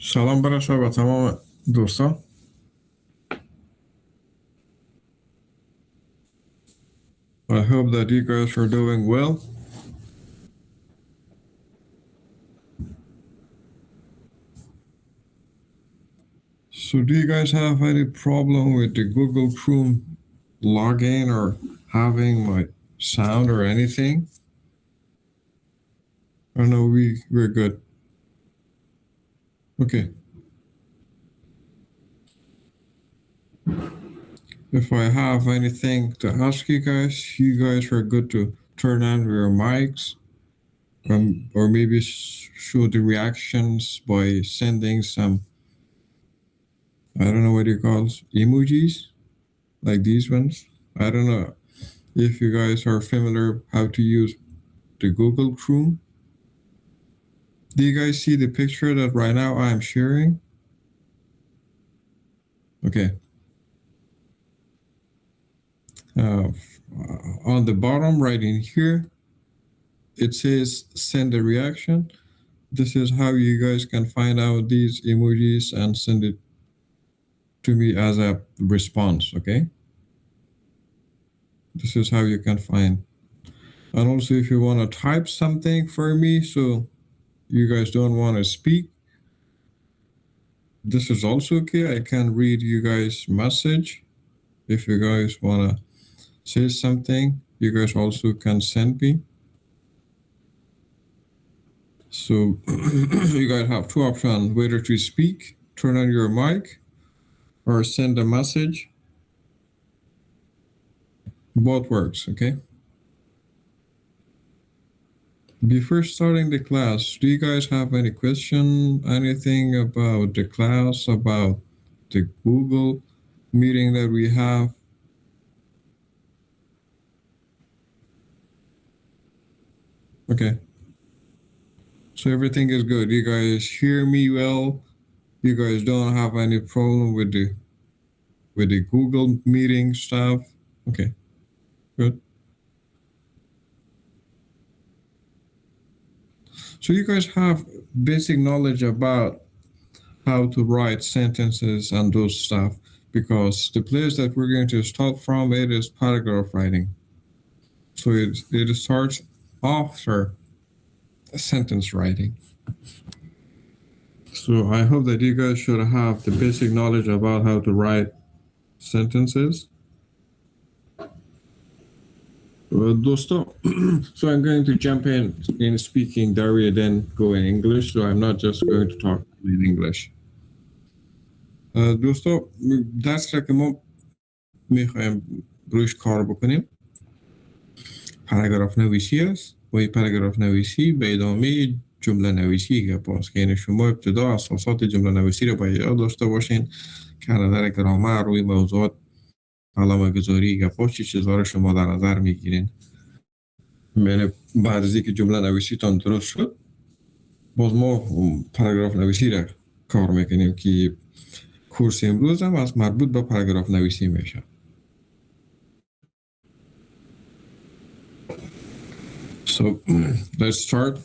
سلام برای شما و تمام دوستان. I hope that you guys are doing well. So do you guys have any problem with the Google Chrome login or having my sound or anything? I know we're good. Okay. If I have anything to ask you guys are good to turn on your mics, or maybe show the reactions by sending some, I don't know what you call emojis, like these ones. I don't know if you guys are familiar how to use the Google Chrome. Do you guys see the picture that right now I'm sharing? Okay. On the bottom right in here, it says send a reaction. This is how you guys can find out these emojis and send it to me as a response, okay? This is how you can find. And also if you want to type something for me, so you guys don't want to speak, this is also okay. I can read you guys' message. If you guys want to say something, you guys also can send me. So you guys have two options, whether to speak, turn on your mic, or send a message. Both works, okay? Before starting the class, do you guys have any question, anything about the class, about the Google meeting that we have? Okay. So everything is good. You guys hear me well? You guys don't have any problem with the Google meeting stuff? Okay, good. So you guys have basic knowledge about how to write sentences and those stuff, because the place that we're going to start from, it is paragraph writing. So it starts after sentence writing. So I hope that you guys should have the basic knowledge about how to write sentences. Dosto, so I'm going to jump in speaking Dari, then go in English. So I'm not just going to talk in English. دوستو درس را که ما میخوایم روش کار بکنیم پاراگراف نویسی است و این پاراگراف نویسی به ادامه جمله نویسی گپ است که یعنی شما ابتدا اساسات جمله نویسی رو باید یاد داشته باشین که نظر گرامر روی موضوعات علامه گذاری گپ چه چیزها رو شما در نظر میگیرین. یعنی بعد از اینکه جمله نویسی تان درست شد باز ما پاراگراف نویسی را کار میکنیم که کورس امروز هم از مربوط به پاراگراف نویسی میشه. So let's start.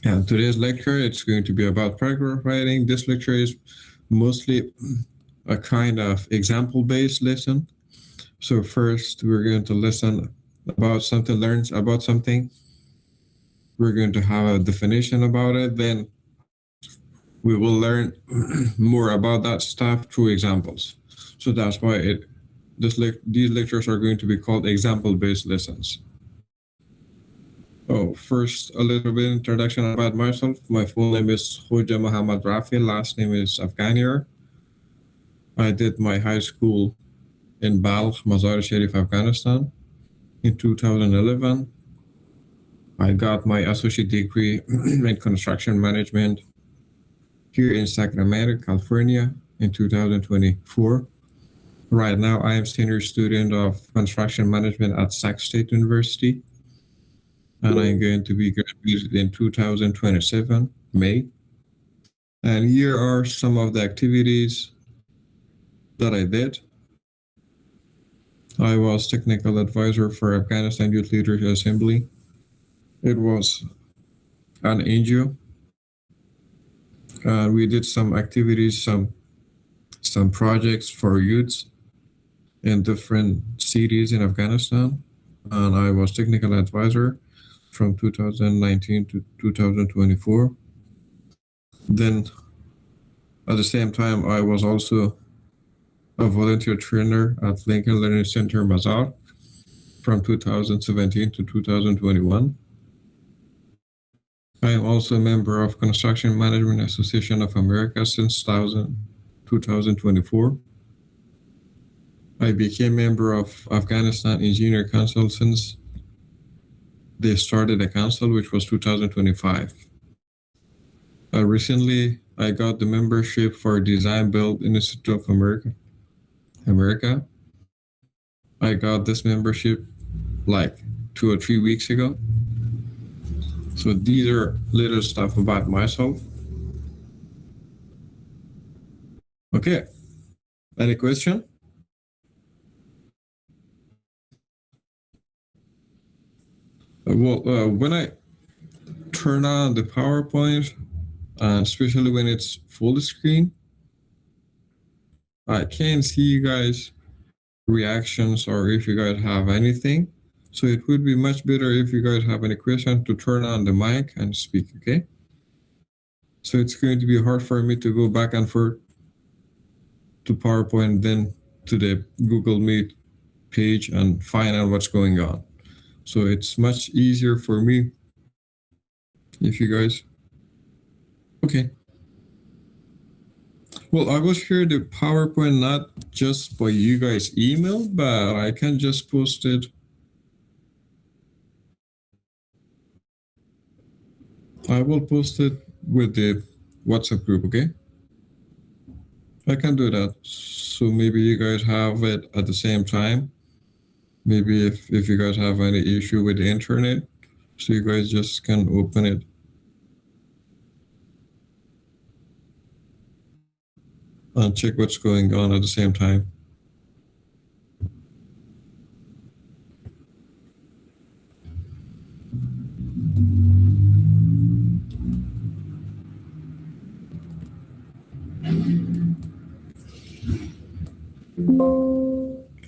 And today's lecture, it's going to be about paragraph writing. This lecture is mostly a kind of example-based lesson. So first, we're going to listen about something, learn about something. We're going to have a definition about it. Then we will learn more about that stuff through examples. So that's why these lectures are going to be called example-based lessons. Oh, first, a little bit introduction about myself. My full name is Khoja Muhammad Rafi. Last name is Afghanier. I did my high school in Balkh, Mazar Sharif, Afghanistan. In 2011, I got my associate degree in construction management here in Sacramento, California in 2024. Right now, I am senior student of construction management at Sac State University. And I'm going to be graduated in 2027, May. And here are some of the activities that I did. I was technical advisor for Afghanistan Youth Leaders Assembly. It was an NGO We did some activities, some projects for youths in different cities in Afghanistan, and I was technical advisor from 2019 to 2024. Then at the same time, I was also a volunteer trainer at Lincoln Learning Center Mazar from 2017 to 2021. I am also a member of Construction Management Association of America since 2024. I became member of Afghanistan Engineer Council since they started the council, which was 2025. Recently, I got the membership for Design Build Institute of America. I got this membership like 2 or 3 weeks ago. So these are little stuff about myself. Okay, any question? Well, when I turn on the PowerPoint, especially when it's full screen, I can't see you guys' reactions or if you guys have anything. So it would be much better if you guys have any question to turn on the mic and speak, okay? So it's going to be hard for me to go back and forth to PowerPoint, then to the Google Meet page and find out what's going on. So it's much easier for me if you guys, okay. Well, I will share the PowerPoint not just by you guys' email, but I can just post it. I will post it with the WhatsApp group, okay? I can do that. So maybe you guys have it at the same time. Maybe if you guys have any issue with the internet, so you guys just can open it. And check what's going on at the same time.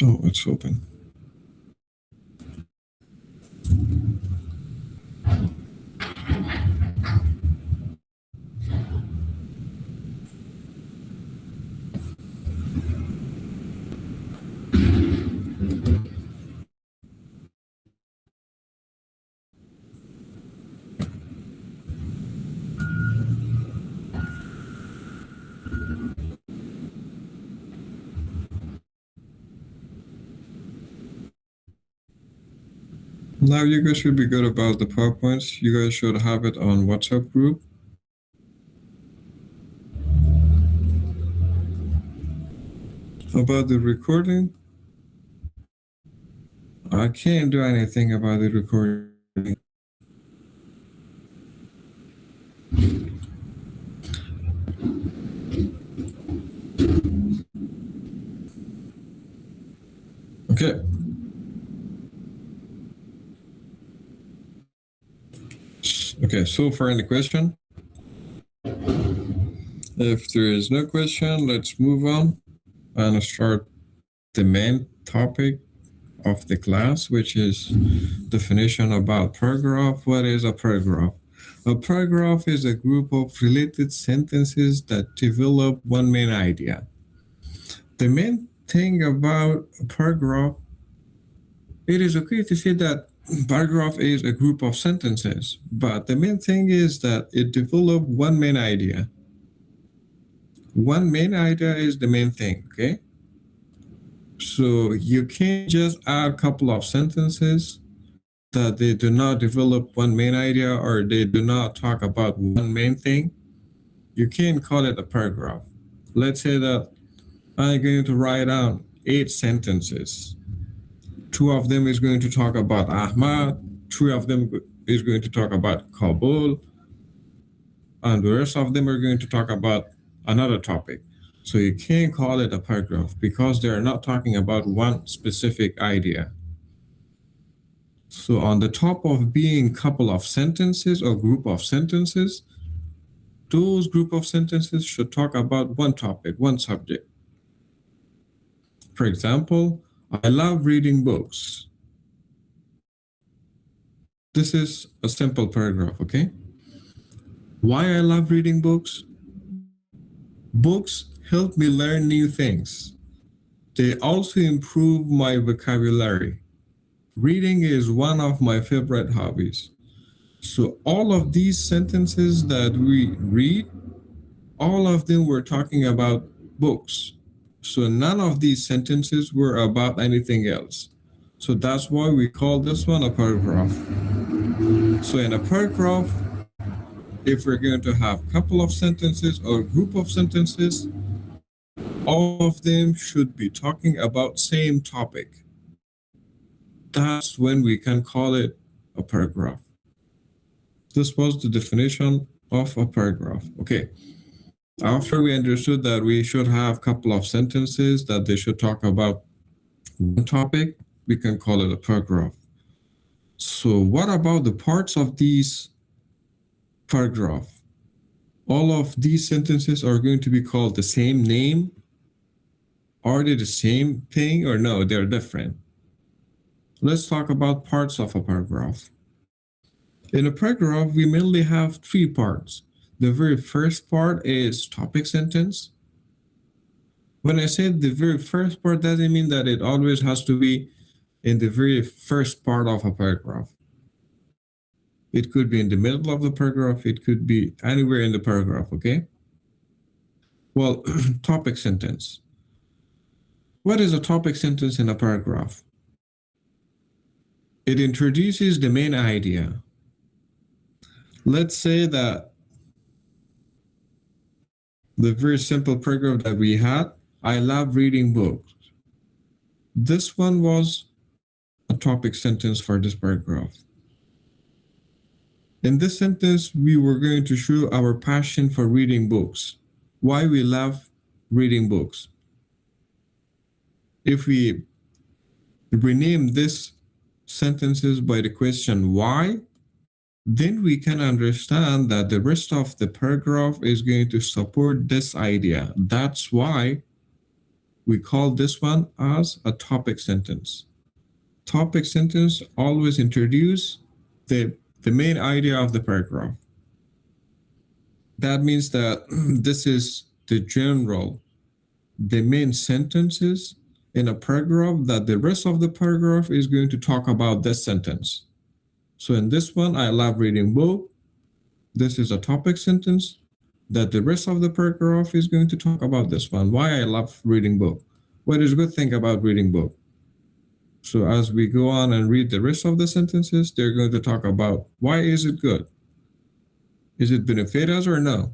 Oh, it's open. Now you guys should be good about the PowerPoints. You guys should have it on WhatsApp group. About the recording, I can't do anything about the recording. Okay. Okay, so for any question? If there is no question, let's move on and start the main topic of the class, which is definition about paragraph. What is a paragraph? A paragraph is a group of related sentences that develop one main idea. The main thing about a paragraph, it is okay to say that paragraph is a group of sentences, but the main thing is that it develops one main idea. One main idea is the main thing, okay? So you can't just add a couple of sentences that they do not develop one main idea or they do not talk about one main thing. You can't call it a paragraph. Let's say that I'm going to write down 8 sentences. 2 of them is going to talk about Ahmad, 3 of them is going to talk about Kabul, and the rest of them are going to talk about another topic. So you can't call it a paragraph because they're not talking about one specific idea. So on the top of being couple of sentences or group of sentences, those group of sentences should talk about one topic, one subject. For example, I love reading books. This is a simple paragraph, okay? Why I love reading books? Books help me learn new things. They also improve my vocabulary. Reading is one of my favorite hobbies. So all of these sentences that we read, all of them were talking about books. So none of these sentences were about anything else. So that's why we call this one a paragraph. So in a paragraph, if we're going to have a couple of sentences or a group of sentences, all of them should be talking about same topic. That's when we can call it a paragraph. This was the definition of a paragraph. Okay. After we understood that we should have a couple of sentences that they should talk about one topic, we can call it a paragraph. So what about the parts of these paragraph? All of these sentences are going to be called the same name. Are they the same thing or no, they're different? Let's talk about parts of a paragraph. In a paragraph, we mainly have three parts. The very first part is topic sentence. When I say the very first part, doesn't mean that it always has to be in the very first part of a paragraph. It could be in the middle of the paragraph. It could be anywhere in the paragraph, okay? Well, topic sentence. What is a topic sentence in a paragraph? It introduces the main idea. Let's say that the very simple paragraph that we had, I love reading books. This one was a topic sentence for this paragraph. In this sentence, we were going to show our passion for reading books, why we love reading books. If we rename this sentences by the question why, then we can understand that the rest of the paragraph is going to support this idea. That's why we call this one as a topic sentence. Topic sentence always introduce the main idea of the paragraph. That means that this is the general, the main sentences in a paragraph that the rest of the paragraph is going to talk about this sentence. So in this one, I love reading book. This is a topic sentence that the rest of the paragraph is going to talk about this one. Why I love reading book. What is a good thing about reading book? So as we go on and read the rest of the sentences, they're going to talk about why is it good? Is it benefit us or no?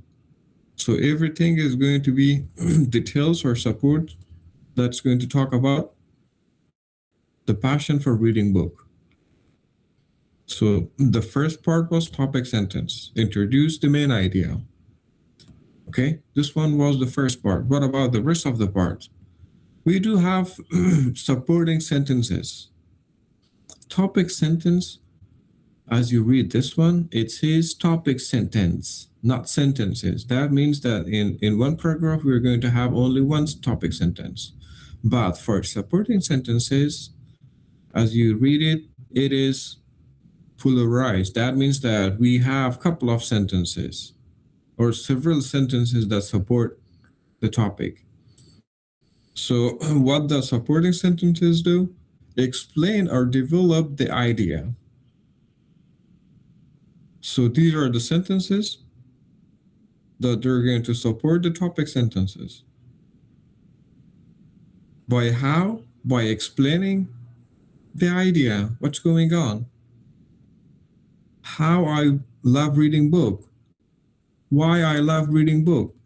So everything is going to be details or support that's going to talk about the passion for reading book. So the first part was topic sentence, introduce the main idea. Okay, this one was the first part. What about the rest of the part? We do have supporting sentences. Topic sentence, as you read this one, it says topic sentence, not sentences. That means that in one paragraph, we're going to have only one topic sentence. But for supporting sentences, as you read it, it is pluralized. That means that we have a couple of sentences or several sentences that support the topic. So what does supporting sentences do? Explain or develop the idea. So these are the sentences that they're going to support the topic sentences. By how? By explaining the idea, what's going on. How I love reading book. Why I love reading book.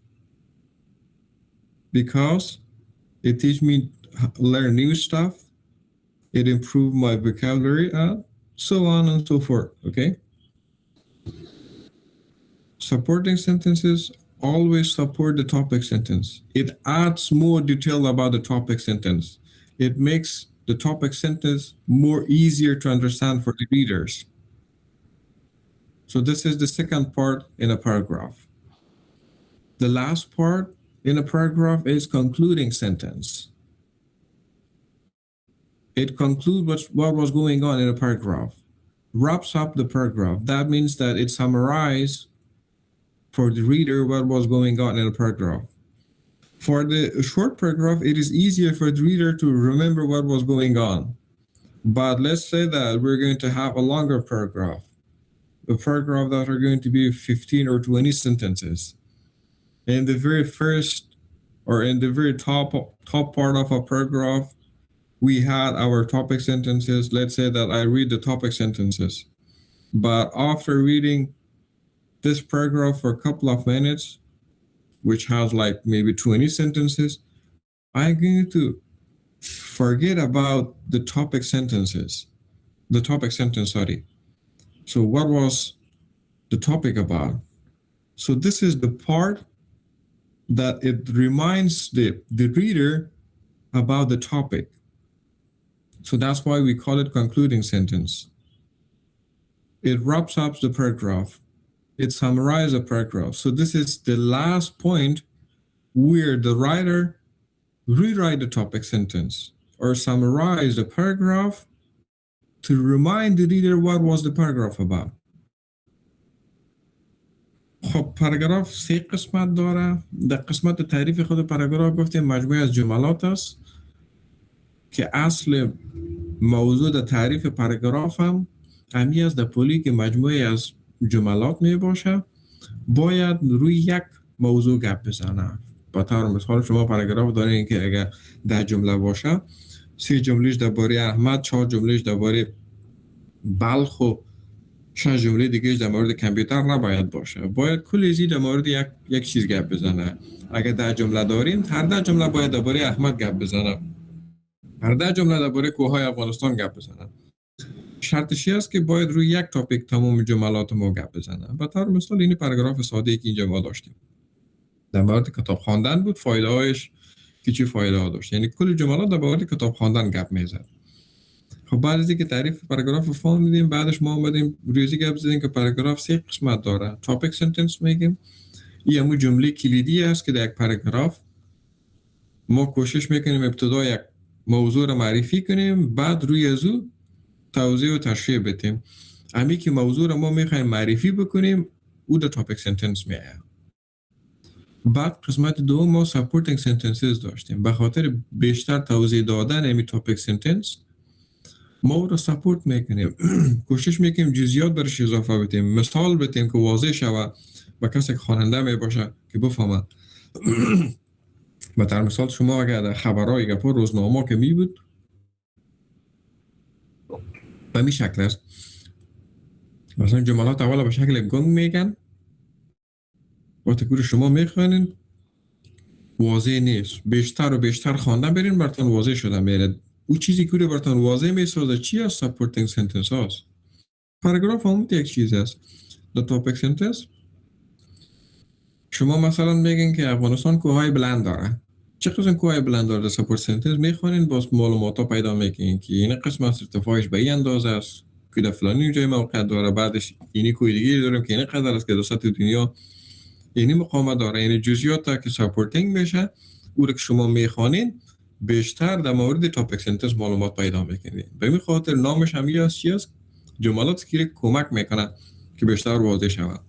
Because it teaches me learn new stuff. It improves my vocabulary and so on and so forth, okay? Supporting sentences always support the topic sentence. It adds more detail about the topic sentence. It makes the topic sentence more easier to understand for the readers. So this is the second part in a paragraph. the last part in a paragraph is concluding sentence. It concludes what was going on in a paragraph, wraps up the paragraph. That means that it summarizes for the reader what was going on in a paragraph. For the short paragraph, it is easier for the reader to remember what was going on. But let's say that we're going to have a longer paragraph, a paragraph that are going to be 15 or 20 sentences. In the very first or in the very top part of a paragraph, we had our topic sentences. Let's say that I read the topic sentences. But after reading this paragraph for a couple of minutes, which has like maybe 20 sentences, I'm going to forget about the topic sentences. The topic sentence, sorry. So what was the topic about? So this is the part that it reminds the reader about the topic. So that's why we call it concluding sentence. It wraps up the paragraph. It summarizes the paragraph. So this is the last point where the writer rewrite the topic sentence or summarize the paragraph to remind the reader what was the paragraph about. خب پاراگراف 3 قسمت داره. در قسمت تعریف خود پاراگراف گفتیم مجموعه از جملات است که اصل موضوع در تعریف پاراگراف هم همی است در پولی که مجموعه از جملات می باشه باید روی یک موضوع گپ بزنه. با طور مثال شما پاراگراف دارین که اگر 10 جمله باشه 3 جملهش درباره احمد، 4 جملهش درباره بلخ و 6 جمله دیگه در مورد کامپیوتر نباید باشه. باید کلی در مورد یک چیز گپ بزنه. اگر 10 جمله داریم هر 10 جمله باید درباره احمد گپ بزنه. هر 10 جمله درباره کوههای افغانستان گپ بزنه. شرطش است که باید روی یک تاپیک تمام جملات ما گپ بزنه. به طور مثال این پاراگراف ساده که اینجا ما داشتیم در مورد کتاب خواندن بود، فایده هایش که چی فایده ها داشت، یعنی کل جملات در مورد کتاب خواندن گپ میزد. خب بعد از اینکه تعریف پاراگراف فهمیدیم بعدش ما اومدیم ریاضی گپ زدیم که پاراگراف 3 قسمت داره. تاپیک سنتنس میگیم، این همون جمله کلیدی است که در یک پاراگراف ما کوشش میکنیم ابتدا یک موضوع رو معرفی کنیم بعد روی از او توضیح و تشریح بدیم. همین که موضوع رو ما میخوایم معرفی بکنیم او در تاپیک سنتنس میاد. بعد قسمت دوم ما سپورتینگ سنتنسز داشتیم. به خاطر بیشتر توضیح دادن همین تاپیک سنتنس ما رو سپورت میکنیم. کوشش میکنیم جزئیات برش اضافه بدیم، مثال بدیم که واضح شود و کسی که خواننده میباشه که بفهمه. مثلا مثال شما اگر خبرهای گپا روزنامه که می بود به می شکل است. مثلا جملات اول به شکل گنگ میگن وقتی که شما میخوانین واضح نیست. بیشتر و بیشتر خواندن برین براتون واضح شده میره. او چیزی که براتون واضح میسازه چی است؟ سپورتینگ سنتنس هاست. پاراگراف هم یک چیز است. در تاپیک سنتنس شما مثلا میگین که افغانستان کوههای بلند داره. چه قسم کوههای بلند داره؟ در سپورت سنتنس میخوانین باز معلومات پیدا میکنین که این قسم از ارتفاعش به این اندازه است که در فلانی جای موقع داره، بعدش اینی کوه دیگه داریم که این قدر است که در سطح دنیا اینی مقامت داره. یعنی جزئیات که سپورتینگ میشه او رو که شما میخوانین بیشتر در مورد تاپیک سنتنس معلومات پیدا میکنین. به این خاطر نامش هم است چی است؟ جملات که کمک میکنه که بیشتر واضح شود.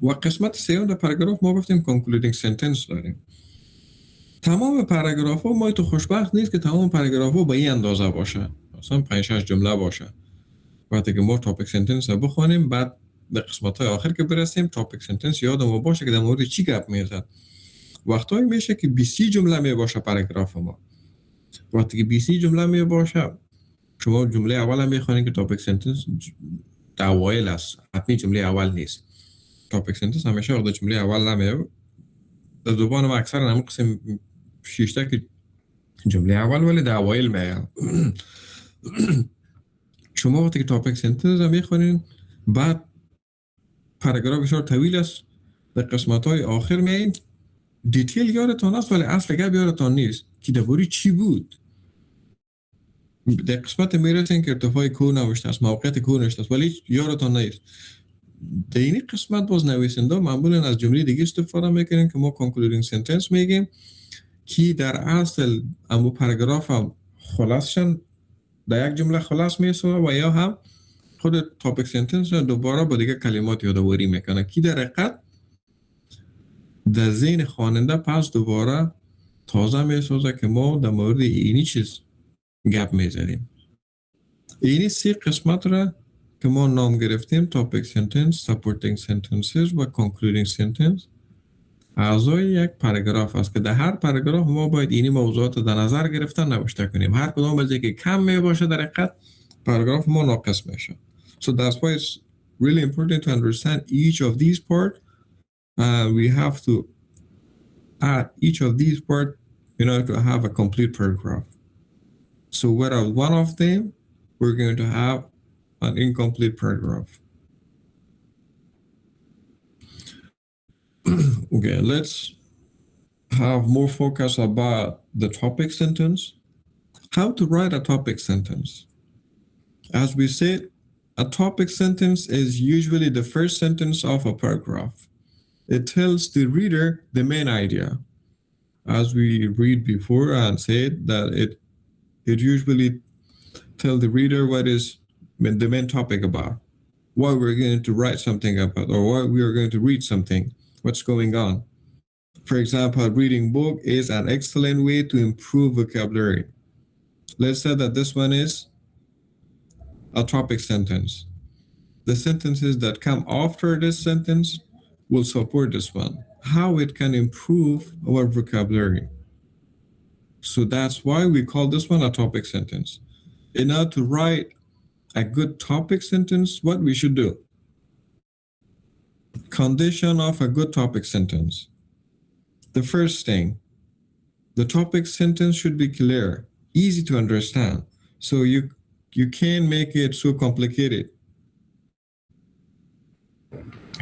و قسمت سوم در پاراگراف ما گفتیم کنکلودینگ سنتنس داریم. تمام پاراگراف ها ما تو خوشبخت نیست که تمام پاراگراف ها به این اندازه باشه، مثلا 5-6 جمله باشه. وقتی که ما تاپیک سنتنس رو بخونیم بعد در قسمت های آخر که برسیم تاپیک سنتنس یادمون باشه که در مورد چی گپ میزد. وقتایی میشه که 20 جمله می باشه پاراگراف ما. وقتی که 20 جمله می باشه شما جمله اول میخونین که تاپیک سنتنس در اوایل است، حتمی جمله اول نیست. تاپیک سنتنس همیشه وقت جمله اول نمیاد. در زبان ما اکثر همون قسم 6 تا که جمله اول ولی در اوایل میاد. شما وقتی که تاپیک سنتنس رو میخونین بعد پاراگراف بسیار طویل است، در قسمت های آخر میاین دیتیل یادتان است ولی اصل گپ یادتان نیست که درباره چی بود. در قسمت میرسین که ارتفاع کوه نوشته است، موقعیت کوه نوشته است ولی یادتان نیست. در این قسمت باز نویسنده معمولا از جمله دیگه استفاده میکنن که ما concluding sentence میگیم که در اصل امو پاراگراف هم خلاصشن در یک جمله خلاص میسازه و یا هم خود topic sentence رو دوباره با دیگه کلمات یادآوری میکنه که در حقیقت در ذهن خواننده پس دوباره تازه میسازه که ما در مورد اینی چیز گپ میزنیم. اینی 3 قسمت را که ما نام گرفتیم topic sentence, supporting sentences و concluding sentence اعضای یک پاراگراف است که در هر پاراگراف ما باید اینی موضوعات در نظر گرفتن نوشته کنیم. هر کدام از که کم می باشه در حقیقت پاراگراف ما ناقص میشه. So that's why it's really important to understand each of these parts. We have to add each of these parts in order to have a complete paragraph. So without one of them, we're going to have an incomplete paragraph. Okay, let's have more focus about the topic sentence. How to write a topic sentence. As we said, a topic sentence is usually the first sentence of a paragraph. It tells the reader the main idea. As we read before and said that it usually tells the reader what is the main topic about, why we're going to write something about, or why we are going to read something, what's going on. For example, reading book is an excellent way to improve vocabulary. Let's say that this one is a topic sentence. The sentences that come after this sentence will support this one. How it can improve our vocabulary. So that's why we call this one a topic sentence. In order to write a good topic sentence, what we should do? Condition of a good topic sentence. The first thing, the topic sentence should be clear, easy to understand. So you can't make it so complicated.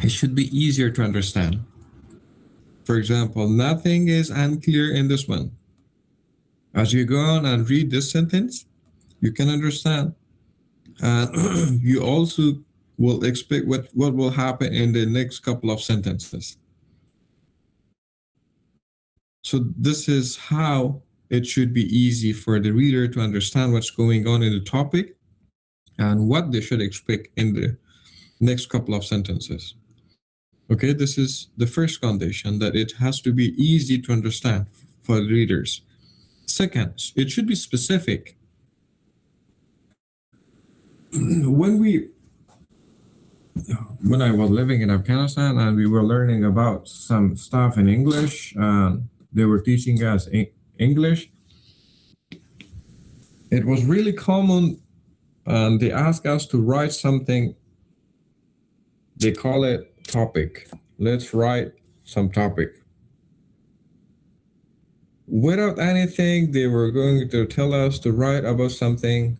It should be easier to understand. For example, nothing is unclear in this one. As you go on and read this sentence, you can understand. And you also will expect what will happen in the next couple of sentences. So this is how it should be easy for the reader to understand what's going on in the topic and what they should expect in the next couple of sentences. Okay, this is the first condition, that it has to be easy to understand for the readers. Second, it should be specific. When I was living in Afghanistan and we were learning about some stuff in English, and they were teaching us English, it was really common, and they asked us to write something. They call it topic. Let's write some topic. Without anything, they were going to tell us to write about something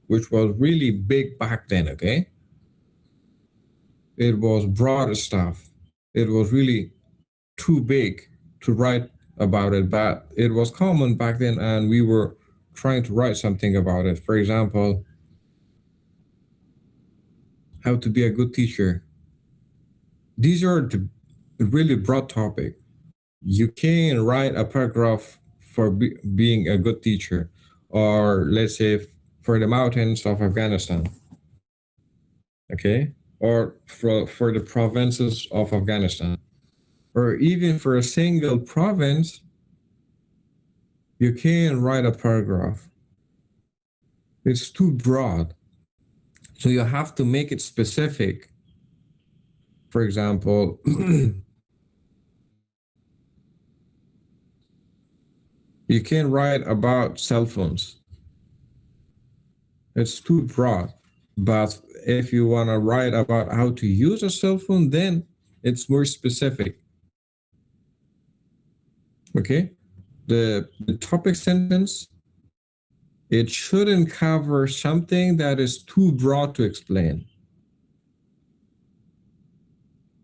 which was really big back then, okay? It was broad stuff. It was really too big to write about it, but it was common back then and we were trying to write something about it. For example, how to be a good teacher. These are the really broad topic. You can write a paragraph for being a good teacher, or let's say for the mountains of Afghanistan, okay? Or for the provinces of Afghanistan, or even for a single province, you can write a paragraph. It's too broad. So you have to make it specific. For example, you can write about cell phones. It's too broad. But if you want to write about how to use a cell phone, then it's more specific. Okay? The topic sentence, it shouldn't cover something that is too broad to explain.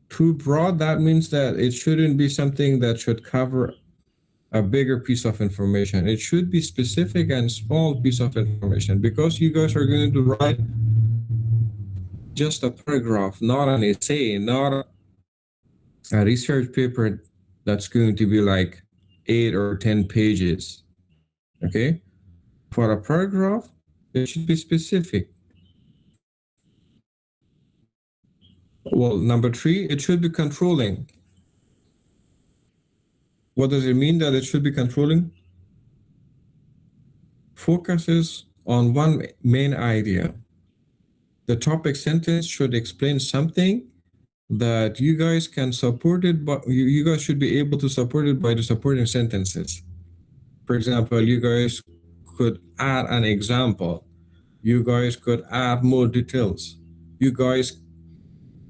Too broad, that means that it shouldn't be something that should cover a bigger piece of information. It should be specific and small piece of information, because you guys are going to write just a paragraph, not an essay, not a research paper that's going to be like 8 or 10 pages. Okay? For a paragraph, it should be specific. Well, number 3, it should be controlling. What does it mean that it should be controlling? Focuses on one main idea. The topic sentence should explain something that you guys can support it, but you guys should be able to support it by the supporting sentences. For example, you guys could add an example. You guys could add more details. You guys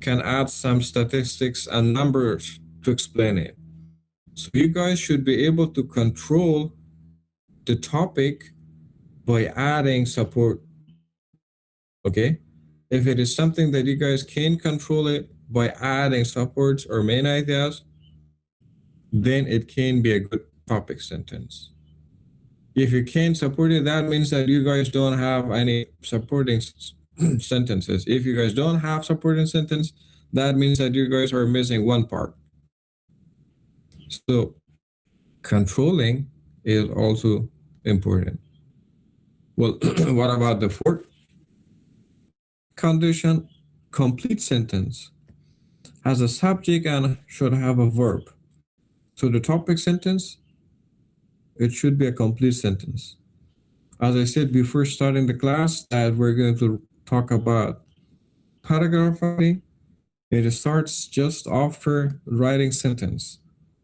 can add some statistics and numbers to explain it. So you guys should be able to control the topic by adding support. Okay? If it is something that you guys can control it by adding supports or main ideas, then it can be a good topic sentence. If you can't support it, that means that you guys don't have any supporting sentences. If you guys don't have supporting sentence, that means that you guys are missing one part. So controlling is also important. Well, what about the fourth condition? Complete sentence has a subject and should have a verb. So the topic sentence, it should be a complete sentence. As I said before starting the class, that we're going to talk about paragraph writing. It starts just after writing sentence.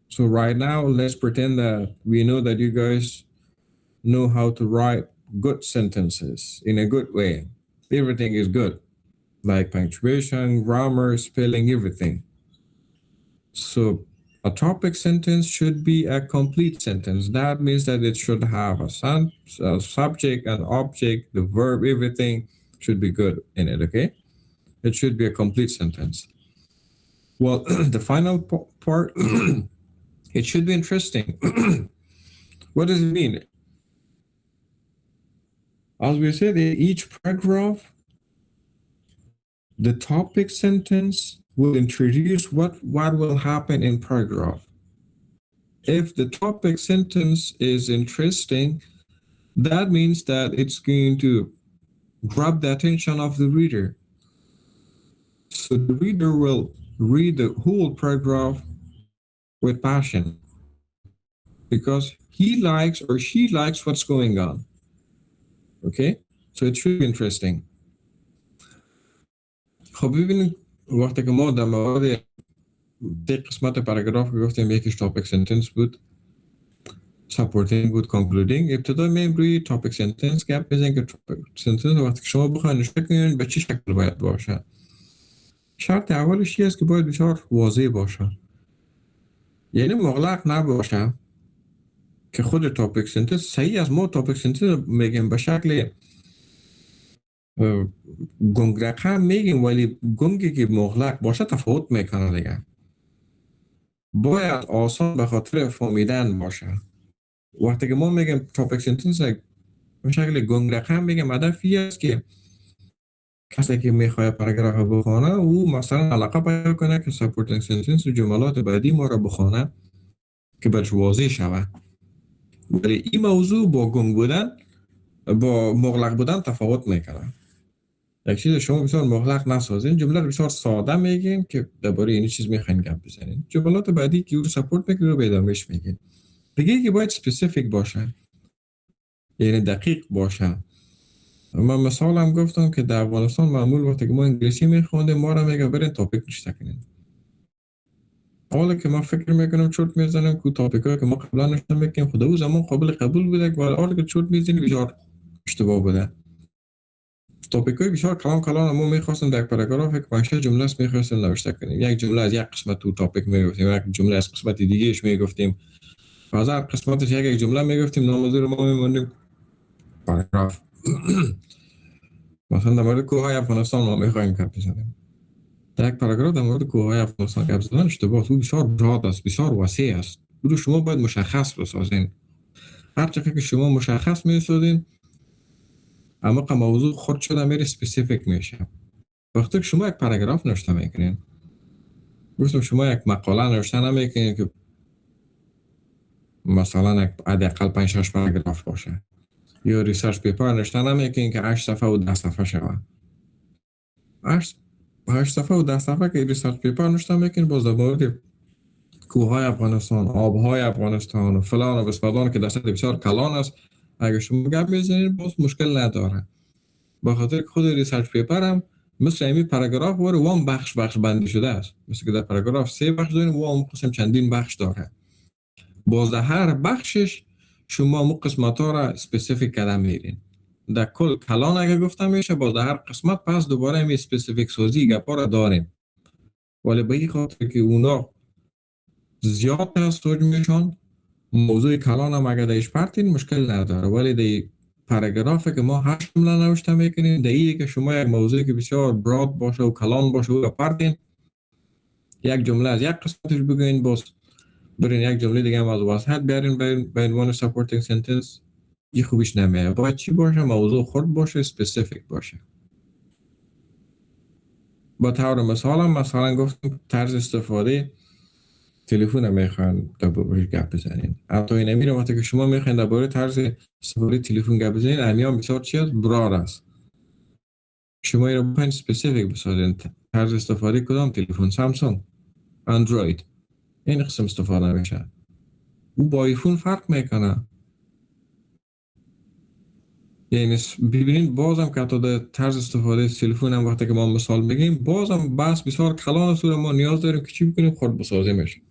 So right now, let's pretend that we know that you guys know how to write good sentences in a good way. Everything is good, like punctuation, grammar, spelling, everything. So a topic sentence should be a complete sentence. That means that it should have a subject, an object, the verb, everything should be good in it, okay? It should be a complete sentence. Well, the final part, it should be interesting. What does it mean? As we said, in each paragraph, the topic sentence will introduce what will happen in paragraph. If the topic sentence is interesting, that means that it's going to grab the attention of the reader. So the reader will read the whole paragraph with passion because he likes or she likes what's going on. Okay? So it should be interesting. خب ببینید وقتی که ما در مورد قسمت پاراگراف گفتیم یکیش تاپیک سنتنس بود، سپورتینگ بود، کانکلودینگ. ابتدا میایم روی تاپیک سنتنس گپ بزنیم که تاپیک سنتنس وقتی که شما بخواید نشون کنید به چه شکل باید باشه. شرط اولش است که باید بسیار واضح باشه، یعنی مغلق نباشه که خود تاپیک سنتنس صحیح از ما تاپیک سنتنس میگیم به شکل گنگ رقم میگیم، ولی گنگی که مغلق باشه تفاوت میکنه دیگه. باید آسان به خاطر فهمیدن باشه. وقتی که ما میگیم تاپیک سنتنس به شکل گنگ رقم میگیم، هدفی است که کسی که میخواد پاراگراف بخونه او مثلا علاقه پیدا کنه که سپورتینگ سنتنس و جملات بعدی ما را بخونه که برش واضح شود. ولی این موضوع با گنگ بودن با مغلق بودن تفاوت میکنه. یک چیز شما بسیار مغلق نسازین، جمله رو بسیار ساده میگین که درباره این چیز میخواین گپ بزنین، جملات بعدی که او رو سپورت میکنه رو به ادامهش میگین. دیگه که باید اسپسیفیک باشه، یعنی دقیق باشه. من مثالم گفتم که در افغانستان معمول وقتی که ما انگلیسی میخوندیم ما را میگه برین تاپیک نوشته کنین. حالا که ما فکر میکنم چرت میزنم که تاپیکایی که ما قبلا نوشته میکنیم خود او زمان قابل قبول بوده، ولی حالا که چرت میزنیم بسیار اشتباه بوده. تاپیکای بسیار کلان ما میخواستیم در پاراگراف که 5 جمله است میخواستیم نوشته کنیم. یک جمله از یک قسمت تو تاپیک میگفتیم، یک جمله از قسمت دیگه‌اش میگفتیم. از هر قسمتش یک جمله میگفتیم، ناموضوع رو ما میموندیم پاراگراف. مثلا در مورد کوههای افغانستان ما میخوایم گپ بزنیم. در یک پاراگراف در مورد کوههای افغانستان گپ زدن اشتباهه. او بسیار براد است، بسیار وسیع است. او رو شما باید مشخص بسازین. هر چقدر که شما مشخص میسازین، اما موضوع خود شده میره اسپسیفیک میشه. وقتی که شما یک پاراگراف نوشته میکنین، گفتم شما یک مقاله نوشته نمیکنین که مثلا حداقل 5-6 پاراگراف باشه، یا ریسرچ پیپر نوشته نمیکنین که 8 صفحه و 10 صفحه شود. 8 صفحه و 10 صفحه که ریسرچ پیپر نوشته میکنین باز در مورد کوههای افغانستان، آبهای افغانستان و فلان و بسفلان که دسته بسیار کلان است، اگه شما گپ بزنین باز مشکل نداره. با خاطر خود ریسرچ پیپر هم مثل این پاراگراف وره وام بخش بندی شده است. مثل که در پاراگراف 3 بخش داریم، وام قسم چندین بخش داره. باز در هر بخشش شما مو قسمت ها را اسپسیفیک کردن میرین. در کل کلان اگه گفته میشه باز در هر قسمت پس دوباره می اسپسیفیک سازی گپا را داریم. ولی به این خاطر که اونا زیاد توجه میشن، موضوع کلان هم اگه درش پرتین مشکل نداره. ولی در پاراگرافی که ما 8 جمله نوشته میکنیم، در اینی که شما یک موضوعی که بسیار براد باشه و کلان باشه و پرتین، یک جمله از یک قسمتش بگوین باز برین یک جمله دیگه هم از وسط بیارین به عنوان سپورتینگ سنتنس، این خوبیش نمیاد. باید چی باشه؟ موضوع خرد باشه، اسپسیفیک باشه. با طور مثلا گفتم طرز استفاده تلفن میخوان درباره گپ بزنین. حتی این نمیره وقتی که شما میخواین درباره طرز استفاده تلفن گپ بزنین، امیام بسیار چی است؟ براد است. شما این رو بخواین اسپسیفیک بسازین. طرز استفاده کدام تلفن؟ سامسونگ، اندروید، این قسم استفاده میشه. او با آیفون فرق میکنه. یعنی ببینید بازم که حتی در طرز استفاده تلفن هم وقتی که ما مثال بگیم بازم بحث بسیار کلان است و ما نیاز داریم که چی بکنیم؟ خرد بسازیمش.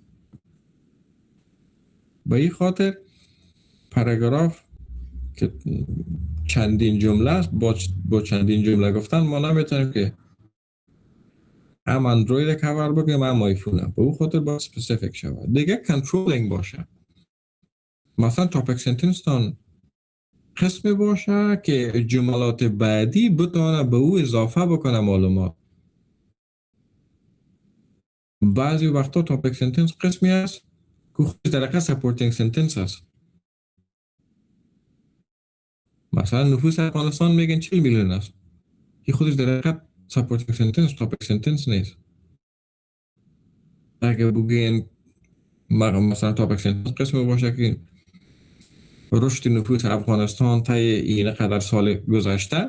به این خاطر پاراگراف که چندین جمله است، با چندین جمله گفتن ما نمیتونیم که هم اندروید کور بگیم هم آیفون هم. به اون خاطر باید اسپسیفیک شود. دیگه کنترولینگ باشه. مثلا تاپیک سنتنس تان قسمی باشه که جملات بعدی بتونه به او اضافه بکنه معلومات. بعضی وقتا تاپیک سنتنس قسمی است که خود طریقه سپورتینگ سنتنس است. مثلا نفوس افغانستان میگن 40 میلیون است، که خودش در حقیقت سپورتینگ سنتنس تاپیک سنتنس نیست. اگه بگین مثلا تاپیک سنتنس قسمی باشه که رشد نفوس افغانستان طی این قدر سال گذشته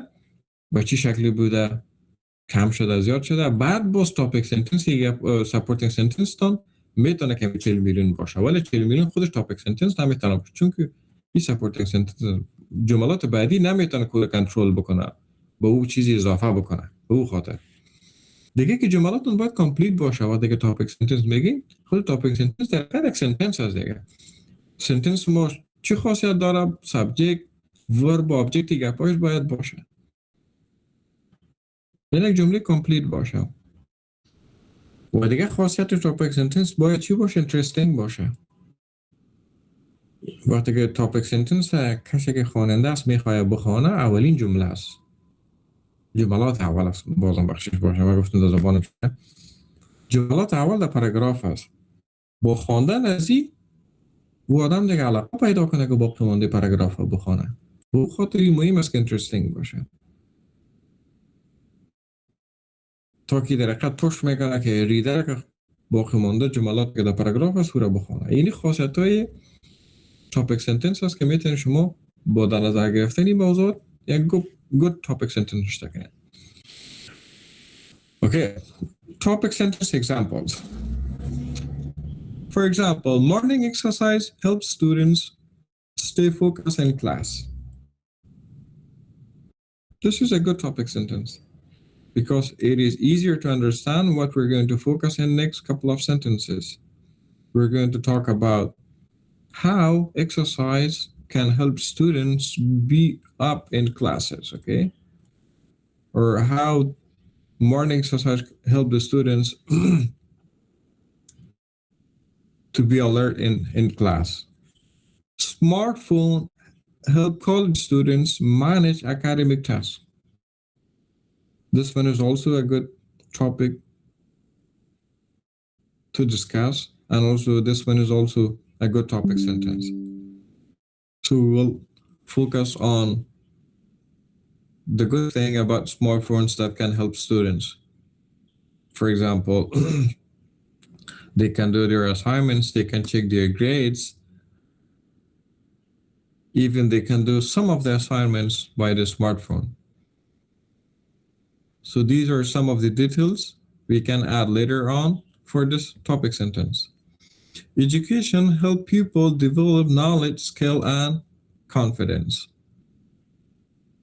به چی شکلی بوده، کم شده زیاد شده، بعد باز تاپیک سنتنس یا سپورتینگ سنتنس تان میتونه که 40 میلیون باشه. ولی 40 میلیون خودش تاپیک سنتنس نمیتونه باشه، چون که این سپورتینگ سنتنس جملات بعدی نمیتونه کد کنترل بکنه، به او چیزی اضافه بکنه. به او خاطر دیگه که جملاتون باید کامپلیت باشه. و دیگه تاپیک سنتنس میگیم، خود تاپیک سنتنس در حقیقت یک سنتنس است. دیگه سنتنس ما چه خاصیت داره؟ سابجکت، ورب، ابجکت گپاش باید باشه. یک جمله کامپلیت باشه. و دیگه خاصیت تاپیک سنتنس باید چی باشه؟ اینترستینگ باشه. وقتی که تاپیک سنتنس کسی که خواننده است میخواد بخونه، اولین جمله است، جملات اول است. بازم بخشش باشه، ما گفتم در زبان جملات اول در پاراگراف است. با خواندن از این و آدم دیگه علاقه پیدا کنه که باقی مانده پاراگراف رو بخونه. به خاطر این مهم است که اینترستینگ باشه، تا که در حقیقت توش میکنه که ریدر که باقی مانده جملات که در پاراگراف است رو بخونه. اینی خاصیت های تاپیک سنتنس است که میتونید شما با در نظر گرفتن این موضوع یک گود تاپیک سنتنس نوشته کنید. Okay, topic sentence examples. For example, morning exercise helps students stay focused in class. This is a good topic sentence because it is easier to understand what we're going to focus in next couple of sentences. We're going to talk about how exercise can help students be up in classes, okay? Or how morning exercise help the students to be alert in class. Smartphone help college students manage academic tasks. This one is also a good topic to discuss, and also this one is also a good topic sentence. So we'll focus on the good thing about smartphones that can help students For example, they can do their assignments, they can check their grades, even they can do some of the assignments by the smartphone. So these are some of the details we can add later on for this topic sentence. Education helps people develop knowledge, skill, and confidence.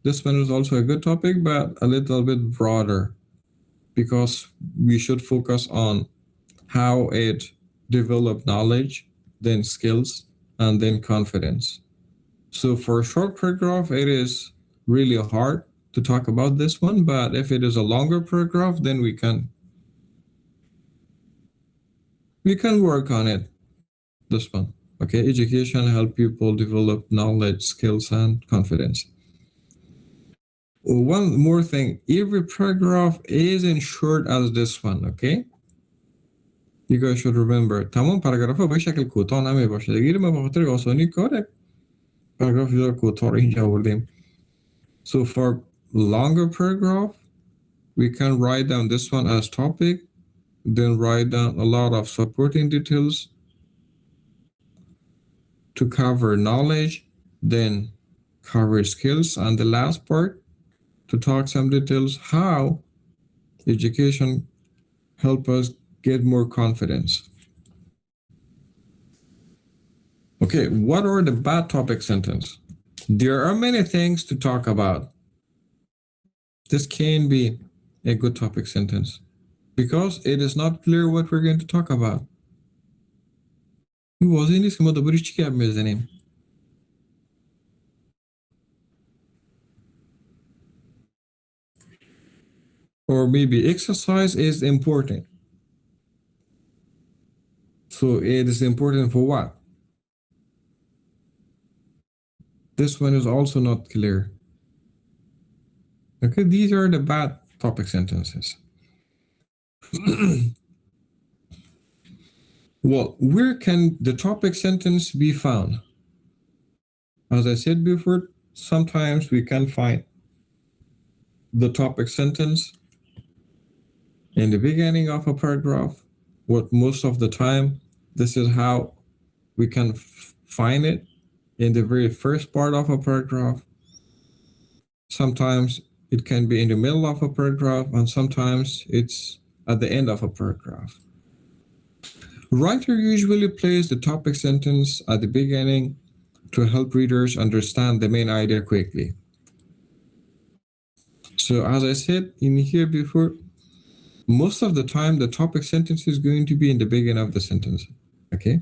This one is also a good topic, but a little bit broader, because we should focus on how it develop knowledge, then skills, and then confidence. So for a short paragraph, it is really hard to talk about this one, but if it is a longer paragraph, then we can work on it. This one, okay? Education help people develop knowledge, skills, and confidence. One more thing, every paragraph isn't short as this one, okay? You guys should remember تمام پاراگراف ها به شکل کوتاه نمی باشه. دیگه ما به خاطر آسانی کار پاراگراف یا کوتاه رو اینجا آوردیم. So for longer paragraph, we can write down this one as topic, then write down a lot of supporting details to cover knowledge, then cover skills, and the last part to talk some details how education help us get more confidence. Okay, what are the bad topic sentence? There are many things to talk about. This can be a good topic sentence because it is not clear what we're going to talk about. واضح نیست که ما درباره چی گپ میزنیم. Or maybe exercise is important. So it is important for what? This one is also not clear. Okay, these are the bad topic sentences. Well, where can the topic sentence be found? As I said before, sometimes we can find the topic sentence in the beginning of a paragraph, but most of the time, this is how we can find it in the very first part of a paragraph. Sometimes it can be in the middle of a paragraph, and sometimes it's at the end of a paragraph. Writer usually places the topic sentence at the beginning to help readers understand the main idea quickly. So as I said in here before, most of the time the topic sentence is going to be in the beginning of the sentence, okay?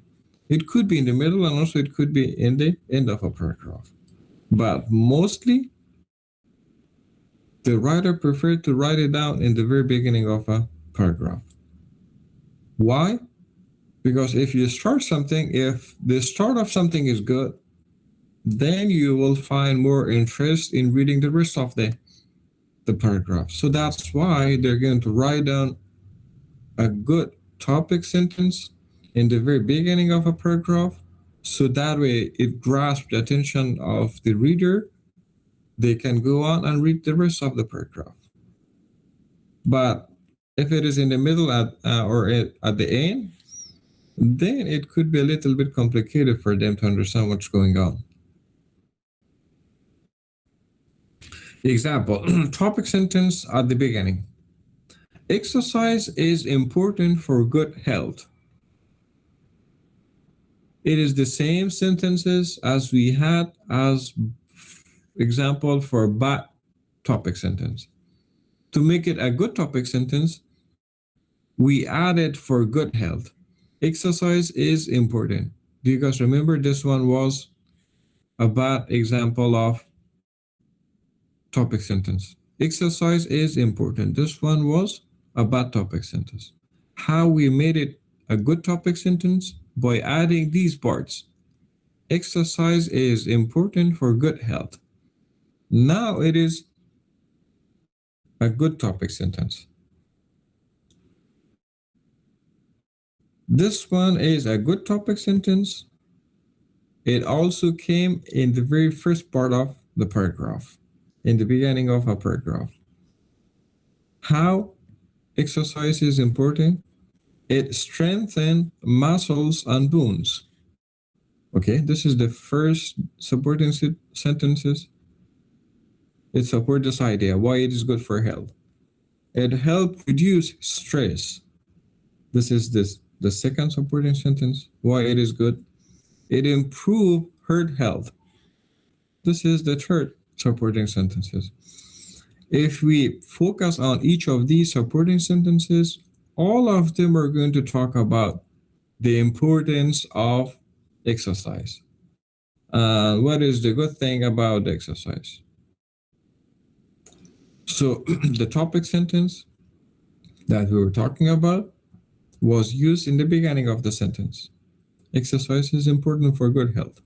It could be in the middle, and also it could be in the end of a paragraph. But mostly, the writer preferred to write it down in the very beginning of a paragraph. Why? Because if you start something, if the start of something is good, then you will find more interest in reading the rest of the paragraph. So that's why they're going to write down a good topic sentence in the very beginning of a paragraph, so that way it grasps the attention of the reader. They can go on and read the rest of the paragraph. But if it is in the middle or at the end, then it could be a little bit complicated for them to understand what's going on. Example, topic sentence at the beginning. Exercise is important for good health. It is the same sentences as we had as example for bad topic sentence. To make it a good topic sentence, we added for good health. Exercise is important. Do you guys remember this one was a bad example of topic sentence? Exercise is important. This one was a bad topic sentence. How we made it a good topic sentence? By adding these parts. Exercise is important for good health. Now it is a good topic sentence. This one is a good topic sentence. It also came in the very first part of the paragraph, in the beginning of a paragraph. How exercise is important. It strengthens muscles and bones. Okay, this is the first supporting sentences. It supports this idea, why it is good for health. It helps reduce stress. This is the second supporting sentence, why it is good. It improves heart health. This is the third supporting sentences. If we focus on each of these supporting sentences, all of them are going to talk about the importance of exercise. What is the good thing about exercise? So the topic sentence that we were talking about was used in the beginning of the sentence. Exercise is important for good health.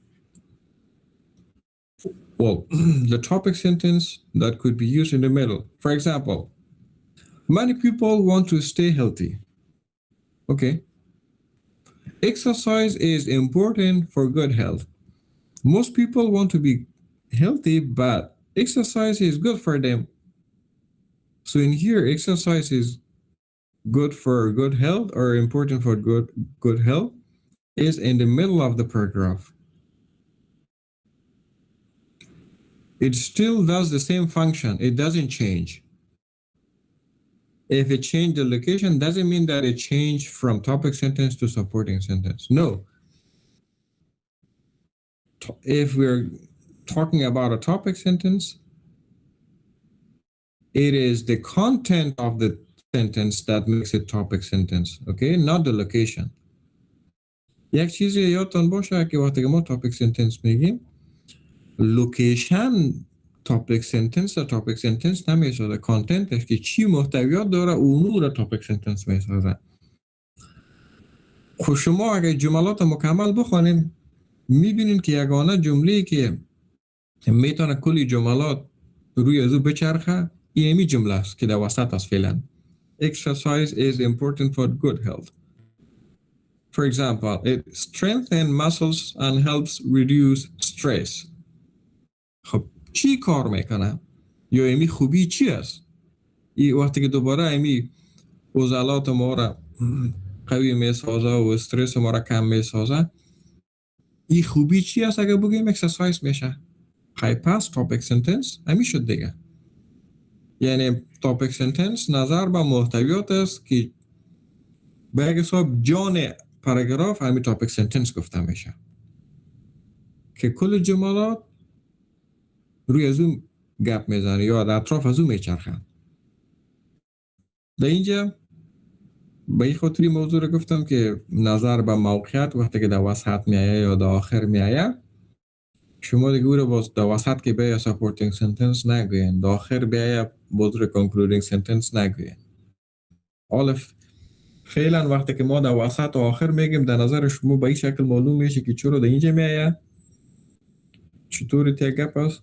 Well, the topic sentence that could be used in the middle. For example, many people want to stay healthy. Okay. Exercise is important for good health. Most people want to be healthy, but exercise is good for them. So in here, exercise is good for good health or important for good health is in the middle of the paragraph. It still does the same function. It doesn't change. If it changed the location, doesn't mean that it changed from topic sentence to supporting sentence. No. If we're talking about a topic sentence, it is the content of the sentence that makes it topic sentence, okay? Not the location. یک چیزی یادتون باشه که وقتی ما topic sentence میگیم لوکیشن topic sentence topic sentence نمیسازه، کانتنتش که چی محتویات داره اونو رو topic sentence میسازه. خب شما اگه جملات مکمل بخوانیم میبینید که یگانه جمله‌ای که میتونه کلی جملات روی ازو بچرخه اینمی جمله است که در وسط است فعلا. Exercise is important for good health. For example, it strengthens muscles and helps reduce stress. خب چی کار میکنه؟ یا ایمی خوبی چی است؟ ای وقتی که دوباره ایمی عضلات ما را قوی میسازه و استرس ما را کم میسازه، ای خوبی چی است اگه بگیم اکسرسایز میشه؟ خیلی پس topic sentence همی شد دیگه. یعنی topic sentence نظر به محتویات است که به یک حساب جان پاراگراف همین topic sentence گفته میشه که کل جملات روی از اون گپ میزنه یا در اطراف از اون میچرخن. در اینجا به این خاطری موضوع رو گفتم که نظر به موقعیت وقتی که در وسط میایه یا در آخر میایه شما دیگه رو باز در وسط که بیایه supporting sentence نگوین، در آخر بیایه باز رو concluding sentence نگوین. حالا فعلا وقتی که ما در وسط و آخر میگیم در نظر شما به این شکل معلوم میشه که چرا در اینجا میایه چطوری تا گپ است.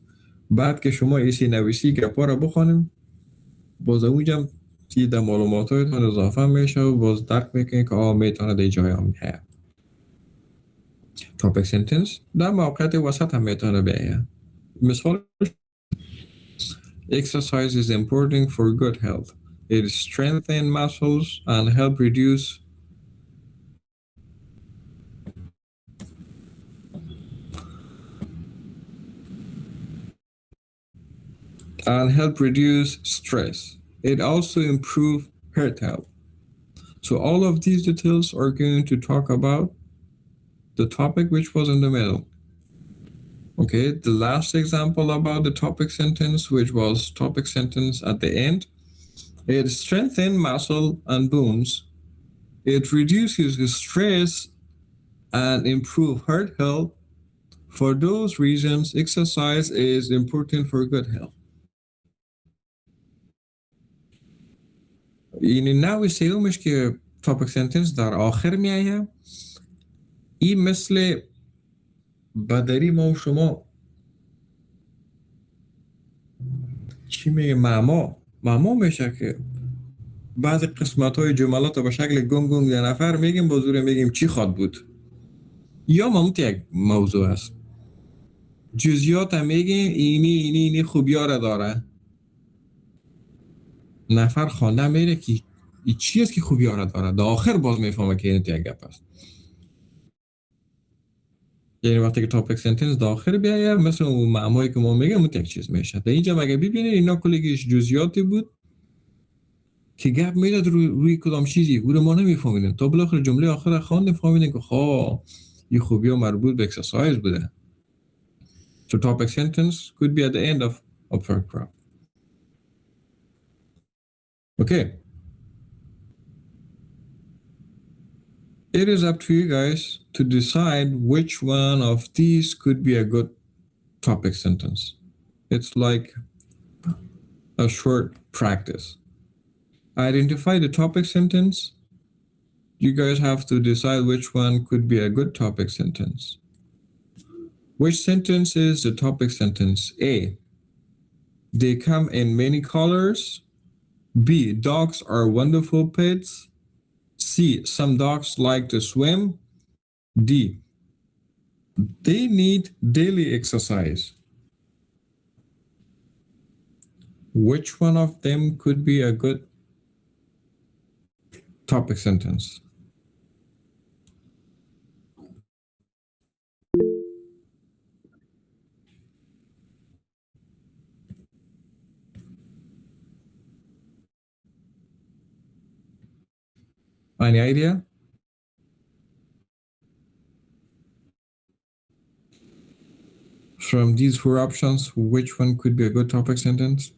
بعد که شما ایسی نویسی گپا رو بخوانیم باز اونجا که در معلوماتایتون اضافه میشه و باز درک میکنید که میتونه در جای هم بیایه. topic sentence در موقعیت وسط هم میتونه بیایه. مثال exercise is important for good health. It strengthens muscles and help reduce stress. It also improves heart health. So all of these details are going to talk about the topic which was in the middle. Okay, the last example about the topic sentence, which was topic sentence at the end. It strengthens muscle and bones. It reduces stress and improves heart health. For those reasons, exercise is important for good health. این نوع سیومش که topic sentence در آخر میایه این مثل بدری ما و شما چی میگه معما میشه که بعضی قسمت های جملات به شکل گنگ یه نفر میگیم بازوره میگیم چی خواد بود یا ممت یک موضوع است جزئیات هم میگیم اینی خوبیا را داره نفر خوانده میره که این چی است که خوبی آره داره در آخر باز میفهمه که این یک گپ است. یعنی وقتی که تاپیک سنتنس در آخر بیاید مثل اون معمایی که ما میگم اون یک چیز میشه. در اینجا مگه ببینید اینا کلیگیش جزئیاتی بود که گپ میداد روی کدام چیزی او رو ما نمیفهمیدیم تا بالاخره جمله آخر خواندیم فهمیدیم که این خوبی ها مربوط به اکسرسایز بوده. So topic sentence could be at the end of a paragraph. Okay. It is up to you guys to decide which one of these could be a good topic sentence. It's like a short practice. Identify the topic sentence. You guys have to decide which one could be a good topic sentence. Which sentence is the topic sentence? A. They come in many colors. B. Dogs are wonderful pets. C. Some dogs like to swim. D. They need daily exercise. Which one of them could be a good topic sentence? Any idea? From these four options, which one could be a good topic sentence?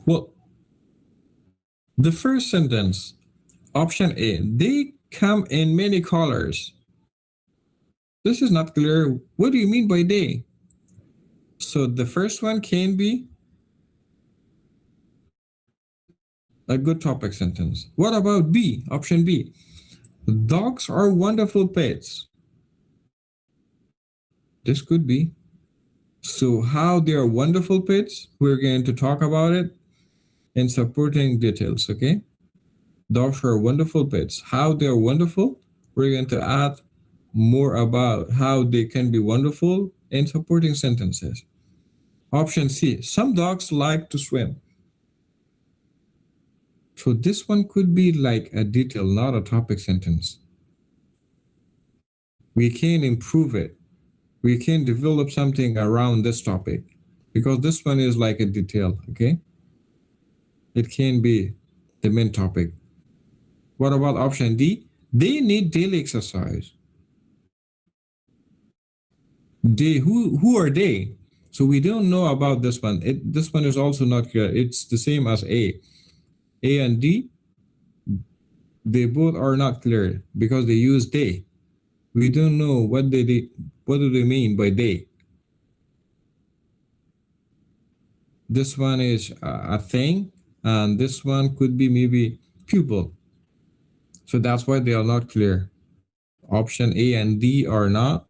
Well, the first sentence, option A, they come in many colors. This is not clear. What do you mean by they? So the first one can be a good topic sentence. What about B, option B? Dogs are wonderful pets. This could be. So how they are wonderful pets, we're going to talk about it in supporting details, okay? Dogs are wonderful pets. How they are wonderful, we're going to add more about how they can be wonderful in supporting sentences. Option C, some dogs like to swim. So this one could be like a detail, not a topic sentence. We can improve it. We can develop something around this topic because this one is like a detail, okay? It can be the main topic. What about option D? They need daily exercise. They, who are they? So we don't know about this one. This one is also not clear. It's the same as A. A and D, they both are not clear because they use they. We don't know what do they mean by they. This one is a thing, and this one could be maybe pupil. So that's why they are not clear. Option A and D are not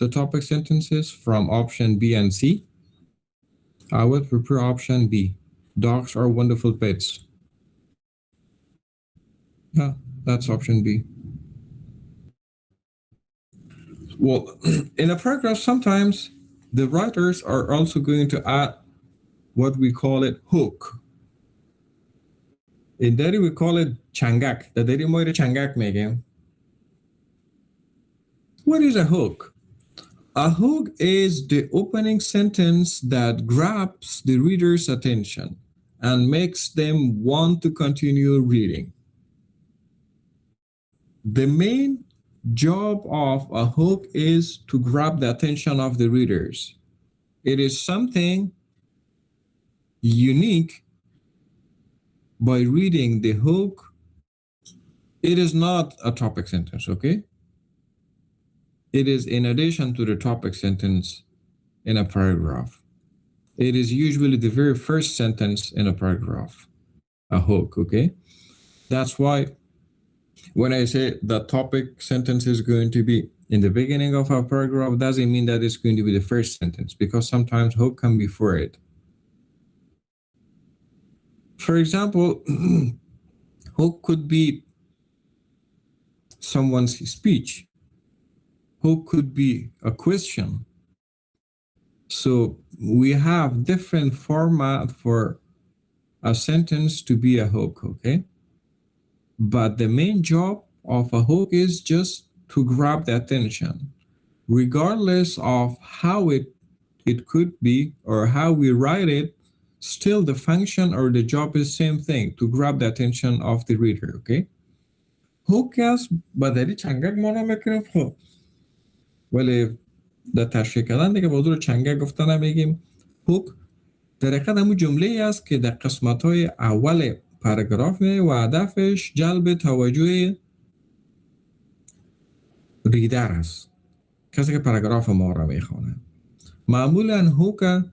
the topic sentences. From option B and C, I would prepare option B. Dogs are wonderful pets. Yeah, that's option B. Well, in a paragraph, sometimes the writers are also going to add what we call it hook. In Dari we call it changak. The Dari moire changak megem. What is a hook? A hook is the opening sentence that grabs the reader's attention and makes them want to continue reading. The main job of a hook is to grab the attention of the readers. It is something unique by reading the hook. It is not a topic sentence, okay? It is in addition to the topic sentence in a paragraph. It is usually the very first sentence in a paragraph, a hook, okay? That's why when I say the topic sentence is going to be in the beginning of a paragraph, doesn't mean that it's going to be the first sentence, because sometimes hook come before it. For example, hook could be someone's speech. Hook could be a question. So we have different format for a sentence to be a hook, okay? But the main job of a hook is just to grab the attention, regardless of how it could be or how we write it. Still the function or the job is same thing, to grab the attention of the reader, okay? هوک است بدلی چنگک ما نمیکنیم خب، ولی در تشریح کردن دیگه موضوع چنگک گفتن نمیگیم. هوک در حقیقت همون جمله است که در قسمت های اول پاراگراف و هدفش جلب توجه ریدر است، کسی که پاراگراف ما را میخونه. معمولا هوک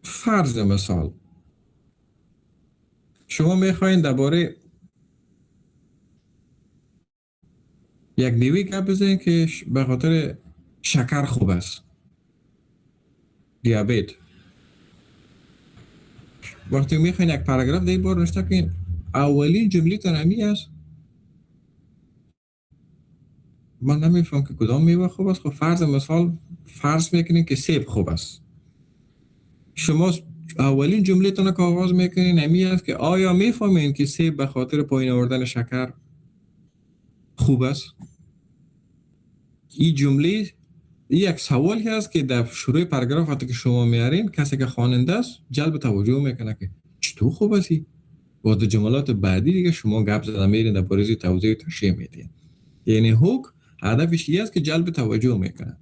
فرض مثال شما میخواین درباره یک بیوی گپ بزنین که به خاطر شکر خوب است، دیابت. وقتی میخواین یک پاراگراف دیگه بار نوشته کنین، اولین جمله تنمی است من نمیفهم که کدام میوه خوب است. خب فرض مثال فرض میکنین که سیب خوب است. شما اولین جمله تون که آغاز میکنین نمی است که آیا میفهمین که سیب به خاطر پایین آوردن شکر خوب است؟ این جمله یک سوالی هست که در شروع پاراگراف وقتی که شما میارین، کسی که خواننده است جلب توجه میکنه که چطور خوب هستی؟ و در جملات بعدی دیگه شما گپ زدن میرین در بارزی توضیح تشریح میدین. یعنی هوک هدفش این است که جلب توجه میکنه.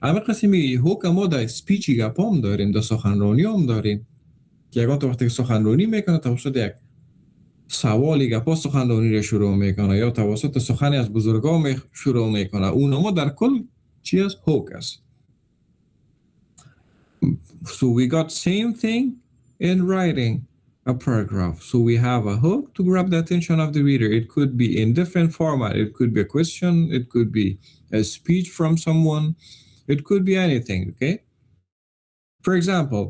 اما قسمی هوک ما در سپیچی گپ هم داریم، در سخنرانی هم داریم که یکان تو وقتی سخنرانی میکنه توسط یک سوالی گپا سخنرانی را شروع میکنه یا توسط سخنی از بزرگان شروع میکنه. اون ما در کل چی است؟ هوک است. So we got same thing in writing a paragraph. So we have a hook to grab the attention of the reader. It could be in different format. It could be a question. It could be a speech from someone. It could be anything, okay? For example,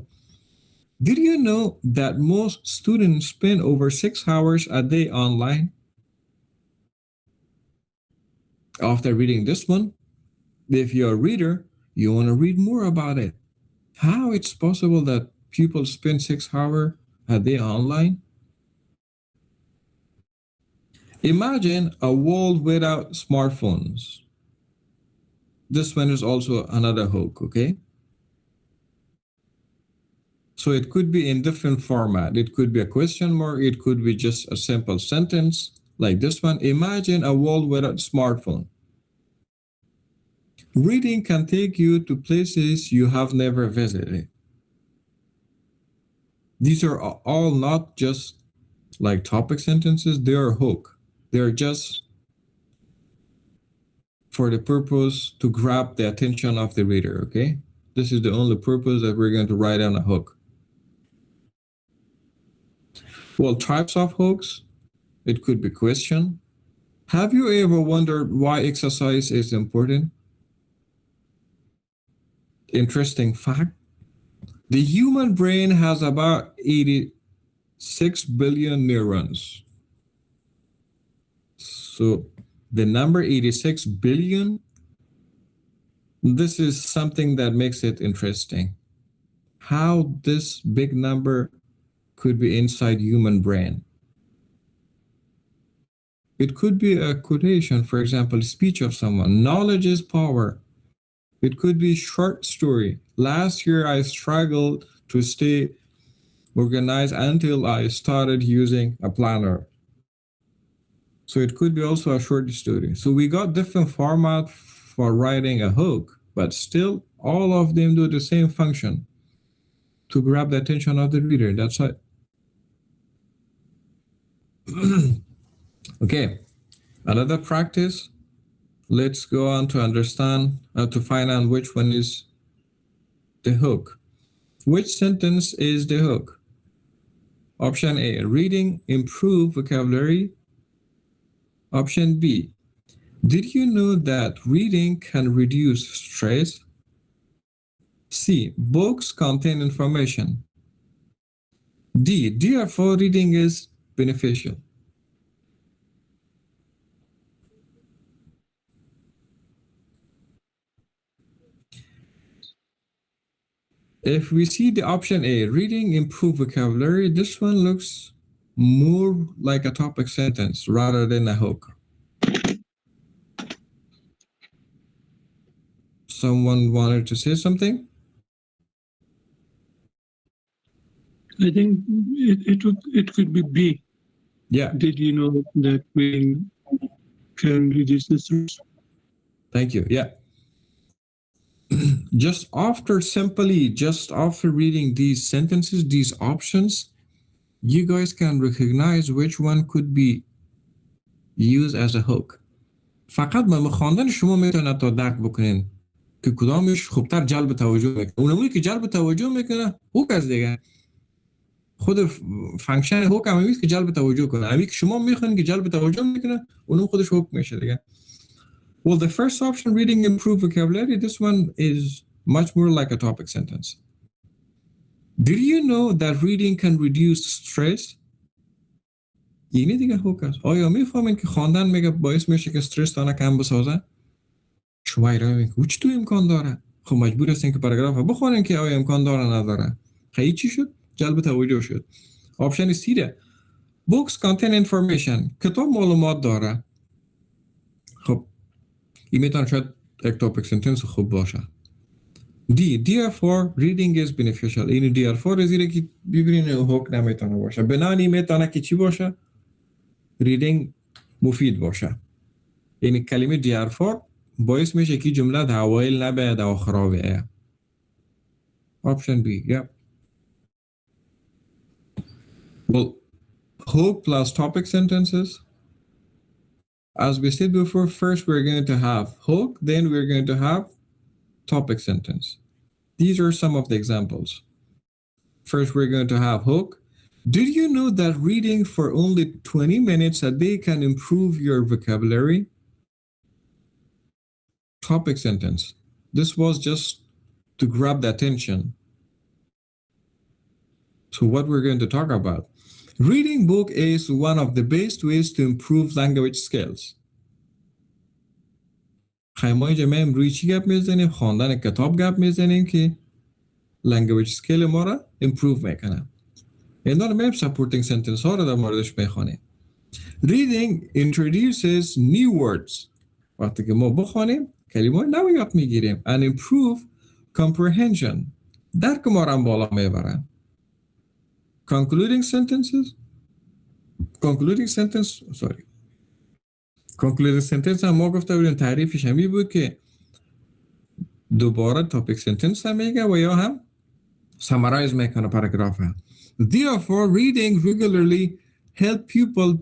did you know that most students spend over 6 hours a day online? After reading this one, if you're a reader, you want to read more about it. How it's possible that people spend 6 hours a day online? Imagine a world without smartphones. This one is also another hook, okay? So it could be in different format. It could be a question mark. It could be just a simple sentence like this one. Imagine a world without smartphone. Reading can take you to places you have never visited. These are all not just like topic sentences. They are hook. They are just for the purpose to grab the attention of the reader, okay? This is the only purpose that we're going to write on a hook. Well, types of hooks, it could be question. Have you ever wondered why exercise is important? Interesting fact, the human brain has about 86 billion neurons. So the number 86 billion, this is something that makes it interesting. How this big number could be inside human brain. It could be a quotation, for example, speech of someone. Knowledge is power. It could be short story. Last year I struggled to stay organized until I started using a planner. So it could be also a short story. So we got different format for writing a hook, but still all of them do the same function, to grab the attention of the reader. That's it. Okay, another practice. Let's go on to understand to find out which one is the hook. Which sentence is the hook? Option A, reading improve vocabulary. Option B, did you know that reading can reduce stress? C, books contain information. D, therefore reading is beneficial. If we see the option A, reading improve vocabulary, this one looks more like a topic sentence rather than a hook. Someone wanted to say something? I think it could be B. Yeah. Did you know that reading can reduce the stress? Thank you. Yeah. Just after reading these sentences, these options, you guys can recognize which one could be used as a hook. فقط با خواندن شما میتونید تا درک بکنین که کدامش خوبتر جلب توجه میکنه. اونموی که جلب توجه میکنه هوک از دیگه. خود فانکشن هوک هم میشه که جلب توجه کنه. امی که شما میخواین که جلب توجه میکنه اونم خودش هوک میشه دیگه. Well, the first option, reading improve vocabulary, this one is much more like a topic sentence. Did you know that reading can reduce stress? یعنی دیگه هوک است. آیا میفهمین که خواندن میگه باعث میشه که استرس تانه کم بسازه؟ شما ایران میگه او چطور امکان داره؟ خب مجبور هستین که پاراگراف بخونین که آیا امکان داره نداره. خیلی چی شد؟ جلب توجه شد. آپشن سی ده. Books contain information. کتاب معلومات داره. خب این میتونه شاید یک توپیک سنتنس خوب باشه. D. Therefore, reading is beneficial. این therefore زیره که ببینین هوک نمیتونه باشه. بنانی میتونه که چی باشه؟ reading مفید باشه. یعنی کلمه therefore باعث میشه که جمله در اوایل نباید در آخرها بیاید. Option B. Yeah. Well, hook plus topic sentences. As we said before, first we're going to have hook, then we're going to have topic sentence. These are some of the examples. First, we're going to have hook. Did you know that reading for only 20 minutes a day can improve your vocabulary? Topic sentence. This was just to grab the attention to what we're going to talk about. Reading book is one of the best ways to improve language skills. خیمای جمعه امروی چی گپ میزنیم؟ خواندن کتاب گپ میزنیم که language skill ما را improve میکنه. اینا رو میم supporting sentence ها رو در موردش میخوانیم. Reading introduces new words. وقتی که ما بخوانیم کلمه نو یاد میگیریم and improve comprehension. درک ما را بالا میبرن. Concluding sentence هم ما گفته بودیم تعریفش همی بود که دوباره topic sentence هم میگه و یا هم summarize میکنه پاراگراف هم. Therefore, reading regularly help people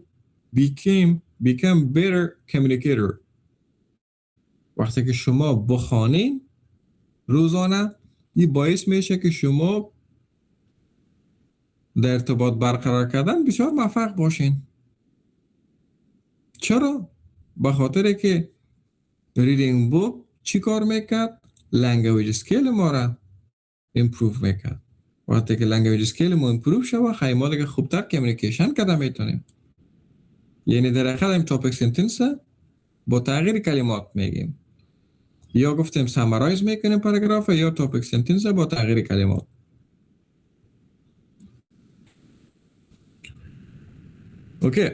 become better communicator. وقتی که شما بخوانین روزانه این باعث میشه که شما در ارتباط برقرار کردن بسیار موفق باشین. چرا؟ به خاطر که reading book چی کار میکرد؟ language skill ما را improve میکرد. وقتی که language skill ما improve شود خیلی ما دیگه خوبتر کمیونیکیشن کرده میتونیم. یعنی در اخر این topic sentence با تغییر کلمات میگیم. یا گفتیم summarize میکنیم پاراگراف یا topic sentence با تغییر کلمات. Okay.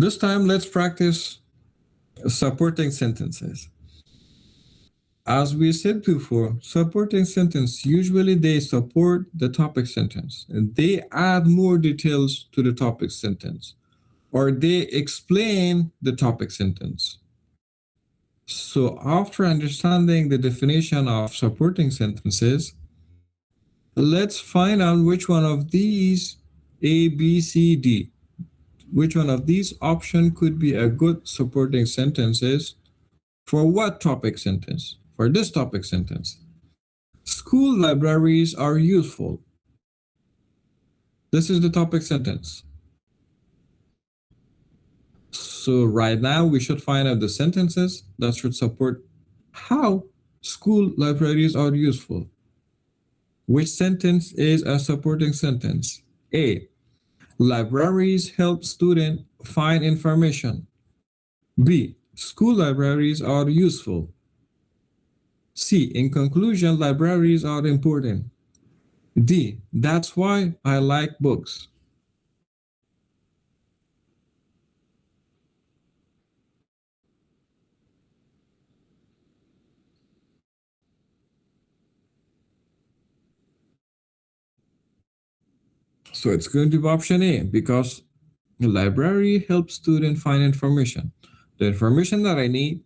This time let's practice supporting sentences. As we said before, supporting sentence usually they support the topic sentence and they add more details to the topic sentence or they explain the topic sentence. So after understanding the definition of supporting sentences, let's find out which one of these A, B, C, D, which one of these options could be a good supporting sentences for what topic sentence? For this topic sentence. School libraries are useful. This is the topic sentence. So right now we should find out the sentences that should support how school libraries are useful. Which sentence is a supporting sentence? A. Libraries help students find information. B. school libraries are useful. C, in conclusion, libraries are important. D, that's why I like books. So it's going to be option A, because the library helps students find information. The information that I need,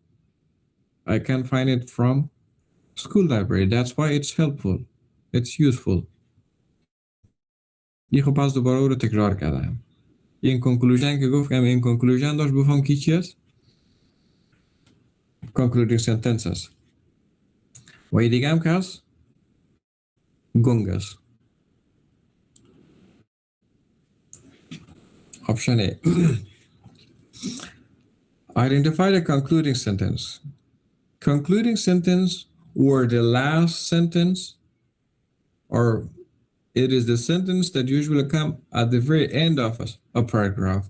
I can find it from school library. That's why it's helpful. It's useful. یه خب پس دوباره او رو تکرار کردم. این کنکلوژن که گفتم، این کنکلوژن داشت بفهم کی چی است؟ concluding sentences. و یه دیگه هم که هست؟ گنگ است. Option A. Identify the concluding sentence. Concluding sentence or the last sentence, or it is the sentence that usually come at the very end of a paragraph.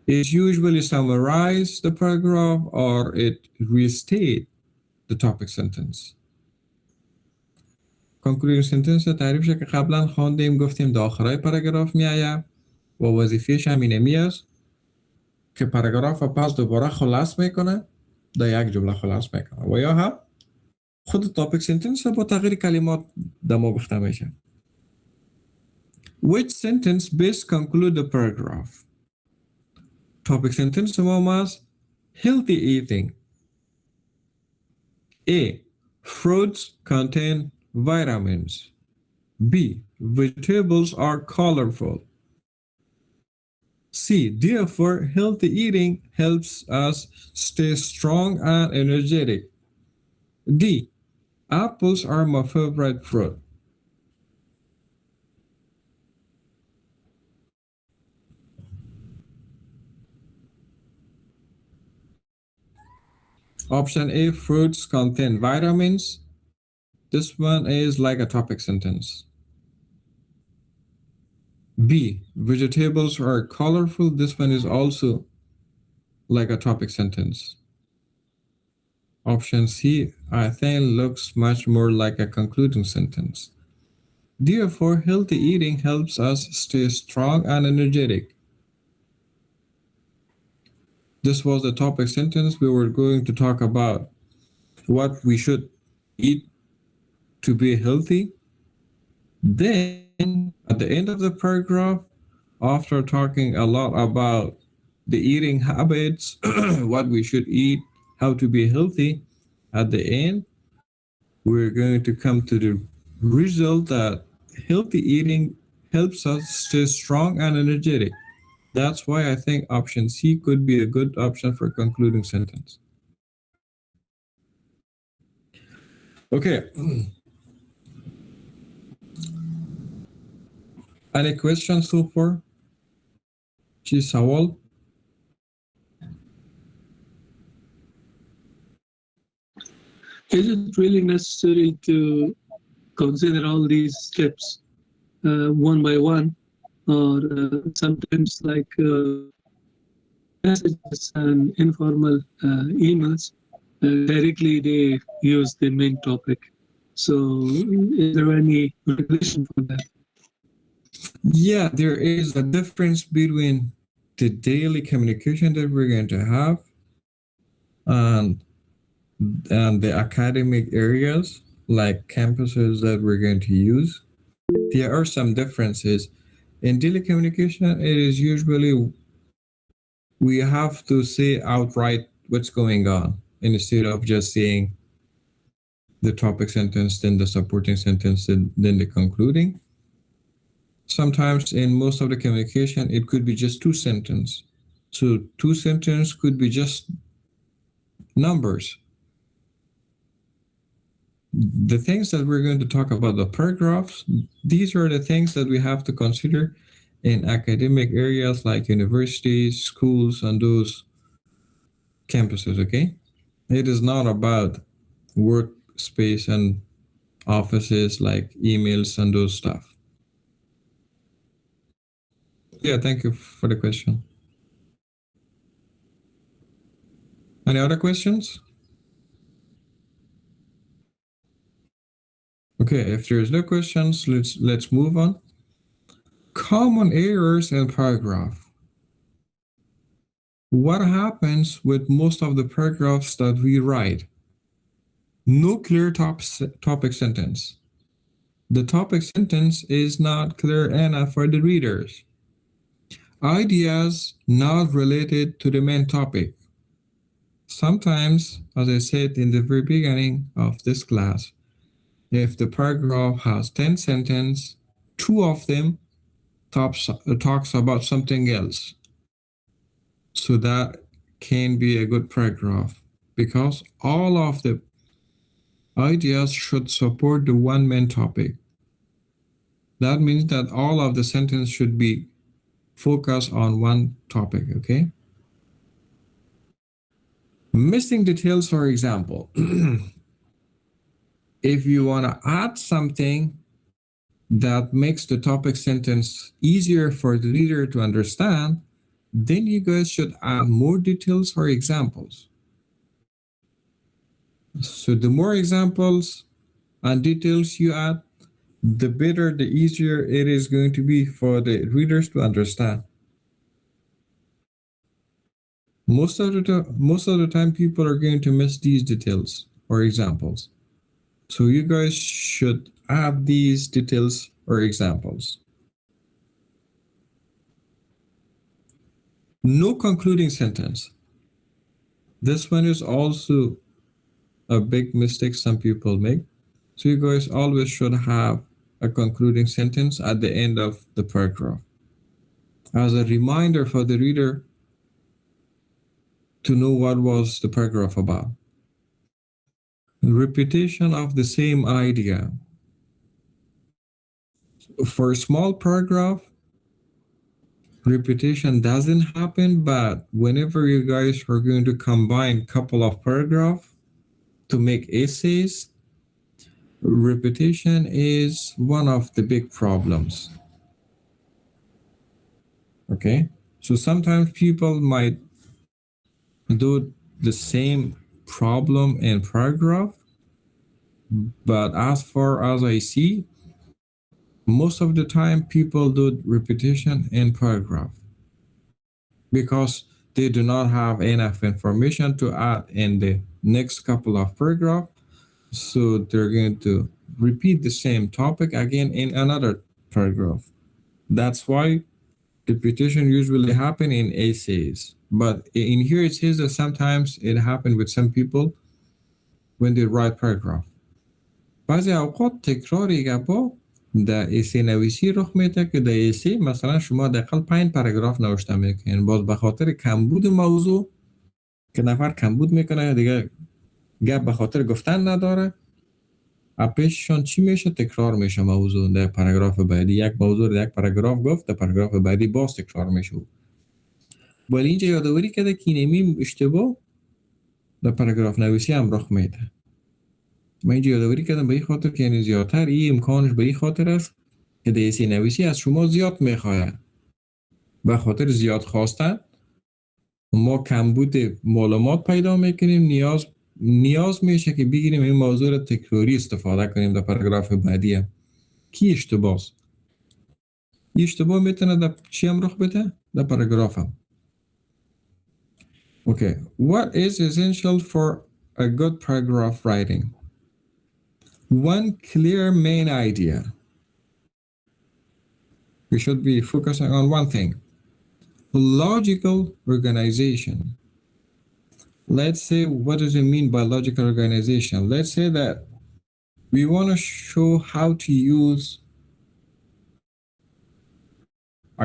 It usually summarize the paragraph or it restate the topic sentence. Concluding sentence تعریفش که قبلا خواندیم، گفتیم داخلای پاراگراف میآید و وظیفه‌اش هم اینمی است که پاراگراف پس دوباره خلاص میکنه، در یک جمله خلاص میکنه و یا هم خود تاپیک سنتنس با تغییر کلمات دمو گفته میشه. Which sentence best conclude the paragraph? Topic sentence ما است healthy eating. A. Fruits contain vitamins. B. Vegetables are colorful. C. Therefore, healthy eating helps us stay strong and energetic. D. Apples are my favorite fruit. Option A, fruits contain vitamins. This one is like a topic sentence. B, vegetables are colorful. This one is also like a topic sentence. Option C, I think looks much more like a concluding sentence. Therefore, healthy eating helps us stay strong and energetic. This was the topic sentence. We were going to talk about what we should eat to be healthy. Then, at the end of the paragraph, after talking a lot about the eating habits, what we should eat, how to be healthy, at the end, we're going to come to the result that healthy eating helps us stay strong and energetic. That's why I think option C could be a good option for concluding sentence. Okay. Any questions so far? چی سوال؟ Is it really necessary to consider all these steps one by one, or sometimes like messages and informal emails directly they use the main topic? So is there any regulation for that? Yeah, there is a difference between the daily communication that we're going to have and the academic areas like campuses that we're going to use. There are some differences. In daily communication, it is usually we have to say outright what's going on instead of just saying the topic sentence, then the supporting sentence, then the concluding. Sometimes in most of the communication, it could be just two sentences. So two sentences could be just numbers. The things that we're going to talk about, the paragraphs, these are the things that we have to consider in academic areas like universities, schools, and those campuses, okay? It is not about workspace and offices like emails and those stuff. Yeah, thank you for the question. Any other questions? Okay, if there's no questions, let's move on. Common errors in paragraph. What happens with most of the paragraphs that we write? No clear topic sentence. The topic sentence is not clear enough for the readers. Ideas not related to the main topic. Sometimes, as I said in the very beginning of this class, if the paragraph has 10 sentences, 2 of them talks about something else. So that can be a good paragraph because all of the ideas should support the one main topic. That means that all of the sentence should be focused on one topic, okay? Missing details, for example. If you want to add something that makes the topic sentence easier for the reader to understand, then you guys should add more details or examples. So the more examples and details you add, the better, the easier it is going to be for the readers to understand. Most of the time, people are going to miss these details or examples. So you guys should add these details or examples. No concluding sentence. This one is also a big mistake some people make. So you guys always should have a concluding sentence at the end of the paragraph as a reminder for the reader to know what was the paragraph about. Repetition of the same idea. For a small paragraph, repetition doesn't happen, but whenever you guys are going to combine a couple of paragraphs to make essays, repetition is one of the big problems. Okay, so sometimes people might do the same problem in paragraph, but as far as I see, most of the time people do repetition in paragraph because they do not have enough information to add in the next couple of paragraphs. So they're going to repeat the same topic again in another paragraph. That's why repetition usually happen in essays. But in here it says that sometimes it happens with some people when they write paragraph. بعضی اوقات تکرار گپا در ایسی نویسی رخ میده که در ایسی مثلا شما دقیقاً 5 پاراگراف نوشته میکنین، باز به خاطر کمبود موضوع که نفر کمبود میکنه دیگه گپ به خاطر گفتن نداره، اپیششان چی میشه؟ تکرار میشه موضوع در پاراگراف بعدی. یک موضوع در یک پاراگراف گفت، در پاراگراف بعدی باز تکرار میشه. ولی اینجا یادآوری کرده که اینمی اشتباه در پاراگراف نویسی هم رخ میده. من اینجا یادآوری کردم به این خاطر که یعنی زیادتر این امکانش به این خاطر است که در ایسی نویسی از شما زیاد میخواد. به خاطر زیاد خواستن ما کمبود معلومات پیدا میکنیم، نیاز میشه که بگیریم این موضوع رو تکراری استفاده کنیم در پاراگراف بعدی. کی اشتباه؟ اشتباه میتونه در چی هم رخ بده؟ در پاراگراف هم. Okay, what is essential for a good paragraph writing? One clear main idea. We should be focusing on one thing. Logical organization. Let's say, what does it mean by logical organization? Let's say that we want to show how to use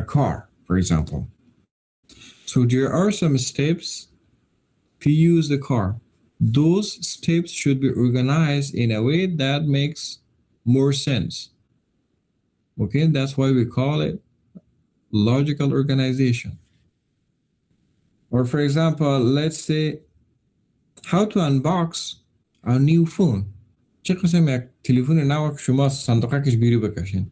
a car, for example. So there are some steps to use the car. Those steps should be organized in a way that makes more sense. Okay, that's why we call it logical organization. Or for example, let's say how to unbox a new phone. چه قسم یک تلفن نو که شما صندوقکش بیرو بکشین.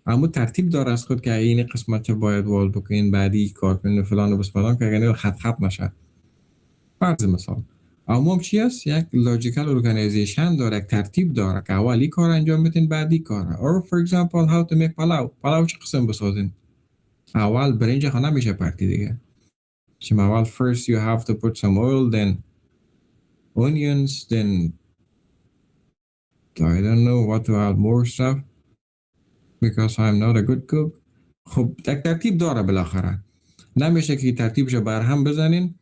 اما ترتیب داره از خود که این قسمت باید وال بکنین، بعدی کار کنین و فلان و بسپلان که اگر خط نشه. فرض مثال عموم چی است؟ یک لاجیکال ارگانیزیشن داره، یک ترتیب داره که اولی کار انجام میتین بعدی کار. or for example how to make پلاو چه قسم بسازین؟ اول برنج خانه میشه پرتی دیگه. چیم اول first you have to put some oil, then onions, then I don't know what to add more stuff because I'm not a good cook. خب یک ترتیب داره بالاخره، نمیشه که ترتیبش بر هم بزنین.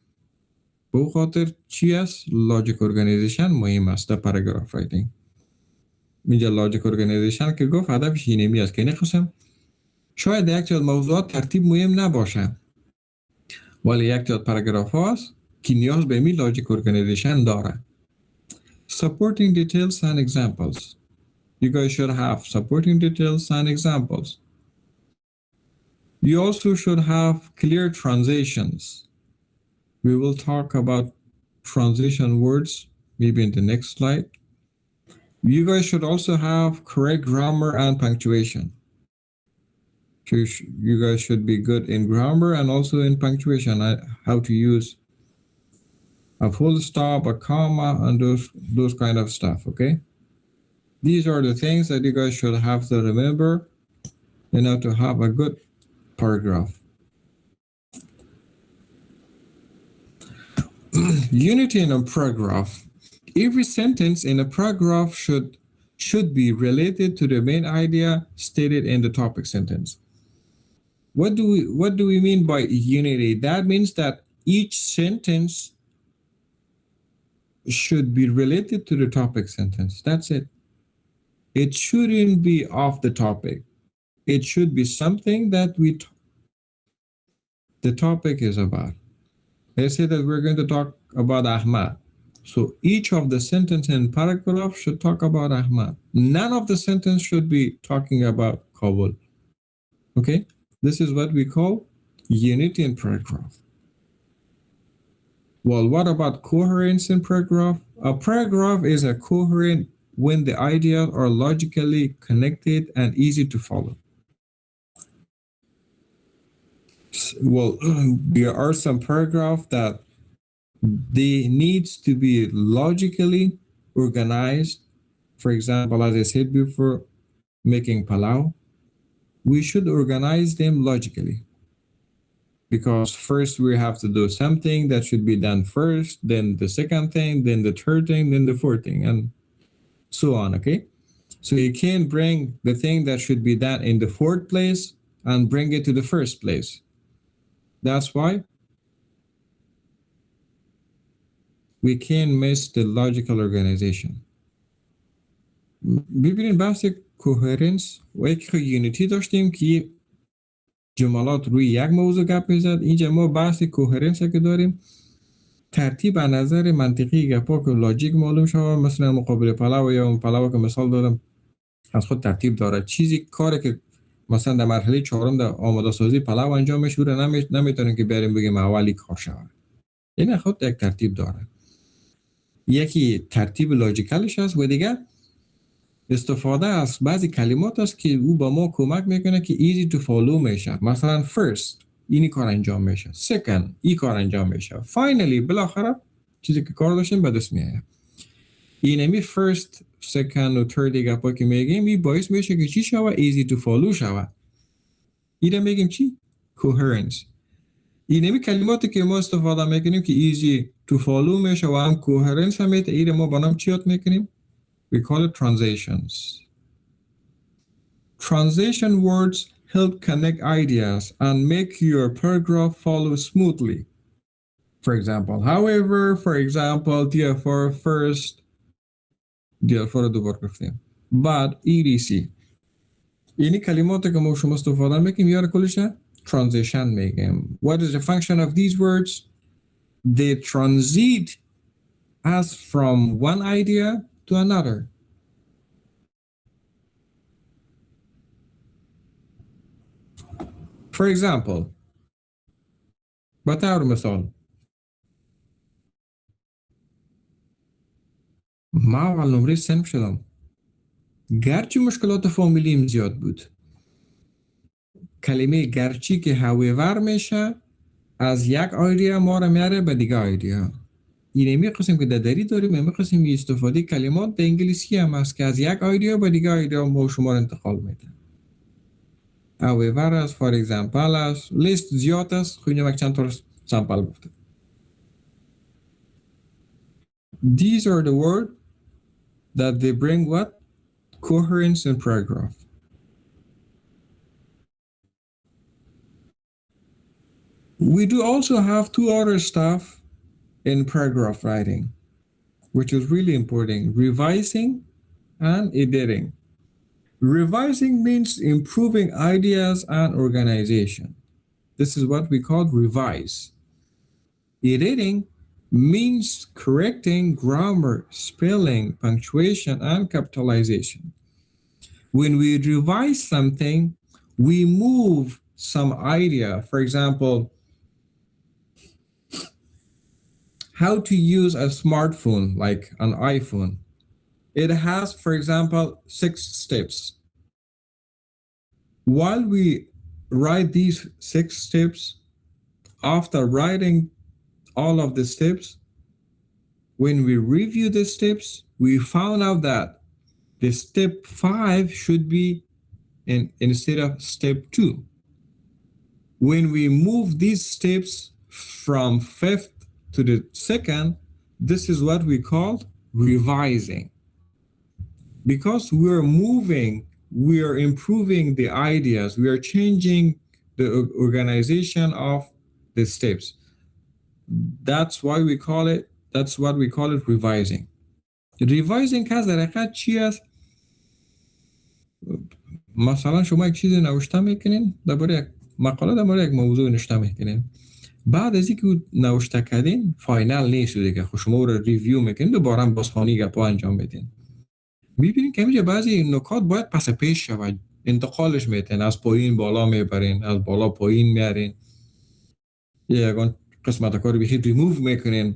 به خاطر چی است؟ لاجیک ارگانیزیشن مهم است در پاراگراف رایتینگ. اینجا لاجیک ارگانیزیشن که گفت هدفش اینمی است که این قسم شاید یک تعداد موضوعات ترتیب مهم نباشه ولی یک تعداد پاراگراف هاست که نیاز به می لاجیک ارگانیزیشن داره. Supporting details and examples. You guys should have supporting details and examples. You also should have clear transitions. We will talk about transition words maybe in the next slide. You guys should also have correct grammar and punctuation. You guys should be good in grammar and also in punctuation, how to use a full stop, a comma, and those kind of stuff, okay? These are the things that you guys should have to remember in order to have a good paragraph. Unity in a paragraph. Every sentence in a paragraph should be related to the main idea stated in the topic sentence. What do we mean by unity? That means that each sentence should be related to the topic sentence. That's it. It shouldn't be off the topic. It should be something that the topic is about. Let's say that we're going to talk about Ahmad. So each of the sentence in paragraph should talk about Ahmad. None of the sentence should be talking about Kabul. Okay? This is what we call unity in paragraph. Well, what about coherence in paragraph? A paragraph is a coherent when the ideas are logically connected and easy to follow. Well, there are some paragraphs that they needs to be logically organized. For example, as I said before, making palau, we should organize them logically. Because first we have to do something that should be done first, then the second thing, then the third thing, then the fourth thing, and so on, okay? So you can't bring the thing that should be done in the fourth place and bring it to the first place. That's why we can't miss the logical organization. ببینید بحث کوهرنس و یک یونیتی داشتیم که جملات روی یک موضوع گپ میزد. اینجا ما بحث کوهرنس که داریم، ترتیب از نظر منطقی گپا که لاجیک معلوم شود. مثلا مقابل پلاو یا اون پلاو که مثال دادم از خود ترتیب داره. چیزی کاری که مثلا در مرحله چهارم در آماده سازی پلاو انجام میشه نمیتونیم که بریم بگیم اولی کار شود. این خود یک ترتیب داره. یکی ترتیب لاجیکالش هست و دیگه استفاده از بعضی کلمات است که او با ما کمک میکنه که easy to follow میشه. مثلا first اینی کار انجام میشه، second این کار انجام میشه، finally بالاخره چیزی که کار داشتیم به دست میاد. اینمی first second و third گپا که میگیم این باعث میشه که چی شود؟ easy to follow شود. اینو میگیم چی؟ coherence. اینمی کلماتی که ما استفاده میکنیم که easy to follow میشه و هم coherence هم میشه. اینو ما با نام چی یاد میکنیم؟ We call it transitions. Transition words help connect ideas and make your paragraph follow smoothly. For example, however, for example, therefore, first, therefore دوبار گفتیم. But, etc. اینی کلماتی که ما شما استفاده میکنیم یار کلشه transition میگیم. What is the function of these words? They transit us from one idea to another. For example, به طور مثال ما اول نمره صنف شدم، گرچه مشکلات فامیلیم زیاد بود. کلمه گرچی که however میشه از یک ایده ما رو میاره به دیگه ایده. اینمی قسم که دری داریم، امی قسم استفاده کلمات در انگلیسی هم هست که از یک آیدیا به دیگه آیدیا ما شما انتقال میده. however as for example as لیست زیاد است، خیلی یک چند تا سامپل گفته. These are the words that they bring what? Coherence in paragraph. We do also have two other stuff in paragraph writing, which is really important: revising and editing. Revising means improving ideas and organization. This is what we call revise. Editing means correcting grammar, spelling, punctuation, and capitalization. When we revise something, we move some idea. For example, how to use a smartphone like an iPhone. It has, for example, 6 steps. While we write these 6 steps, after writing all of the steps, when we review the steps, we found out that the step 5 should be instead of step 2. When we move these steps from 5th to the 2nd, this is what we call revising. Because we are moving, we are improving the ideas, we are changing the organization of the steps. That's what we call it revising. Revising که در حقیقت چی است؟ مثلا شما یک چیزی نوشته میکنین، درباره یک مقاله درباره یک موضوع نوشته میکنین، بعد از اینکه نوشته کردین فاینال نیست دیگه، خب شما رو ریویو میکنین، دوباره بازخوانی گپا انجام بدین، میبینین که اینجا بعضی نکات باید پس پیش شود، انتقالش میتین، از پایین بالا میبرین، از بالا پایین میارین، یگان قسمت کار رو بخیر ریموو میکنین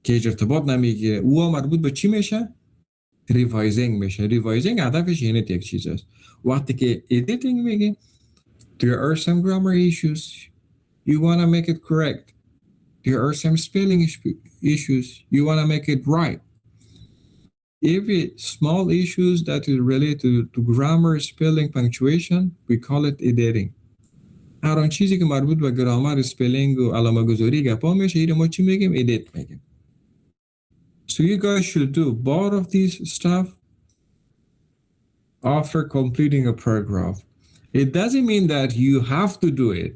که هیچ ارتباط نمیگیره. او مربوط به چی میشه؟ ریوایزینگ میشه. ریوایزینگ هدفش اینه یک چیز است. وقتی که editing میگه there are some grammar issues, you want to make it correct. There are some spelling issues, you want to make it right. Every small issues that is related to grammar, spelling, punctuation, we call it editing. هر آن چیزی که مربوط به گرامر، اسپلینگ و علامه گذاری گپا میشه، اینو ما چی میگیم؟ edit میگیم. So you guys should do both of these stuff after completing a paragraph. It doesn't mean that you have to do it.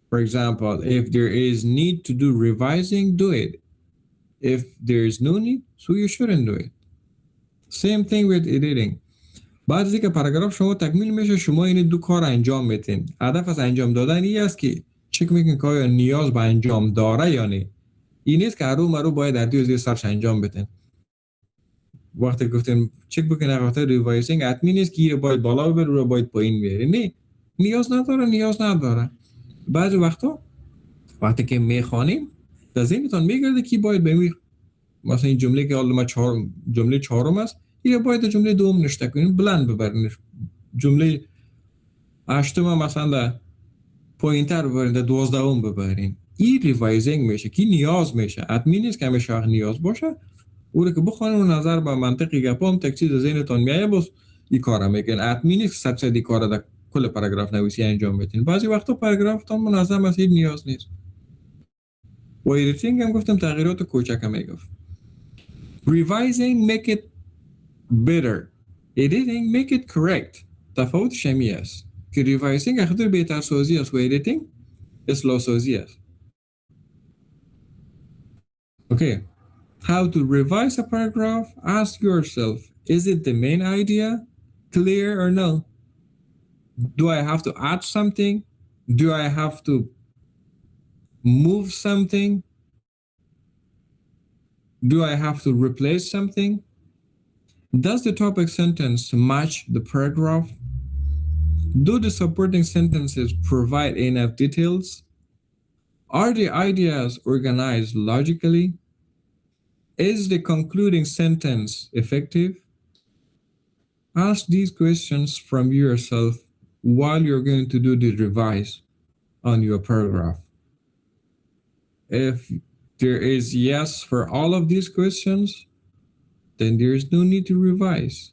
For example, if there is need to do revising, do it. If there is no need, so you shouldn't do it. Same thing with editing. بعد از اینکه پاراگراف شما تکمیل میشه، شما این دو کار انجام میتین. هدف از انجام دادن این است که چک میکنین که آیا نیاز به انجام داره یا نه. این نیست که هرو مرو باید در دیو زیر سرش انجام بدین. وقتی گفتیم چک بکنین وقتی ریوایزینگ حتمی نیست که این باید بالا ببر رو باید پایین بیاری. نه، نیاز نداره. بعضی وقتا وقتی که میخوانیم در ذهنتون میگرده که باید به مثلا این جمله که حالا جمله 4م است، یا باید جمله 2 نوشته کنین، بلند ببرین. جمله 8م مثلا در پایینتر ببرین، در 12م ببرین. این ریوایزینگ میشه که نیاز میشه. حتمی نیست که همیشه نیاز باشه. او رو که بخوانین و نظر به منطقی گپام تک چیز ذهنتون میایه، بس این کارا میگن. حتمی نیست 100% کارا در کل پاراگراف نویسی انجام بدین. بعضی وقتا پاراگرافتون منظم است، نیاز نیست. و editing هم گفتم تغییرات کوچک میگفت. Revising make it better. Editing make it correct. تفاوتش همی است که ریوایزینگ اخاطر بهتر سازی است و editing اصلاح سازی است. Okay. How to revise a paragraph? Ask yourself, is it the main idea clear or no? Do I have to add something? Do I have to move something? Do I have to replace something? Does the topic sentence match the paragraph? Do the supporting sentences provide enough details? Are the ideas organized logically? Is the concluding sentence effective? Ask these questions from yourself while you're going to do the revise on your paragraph. If there is yes for all of these questions, then there is no need to revise.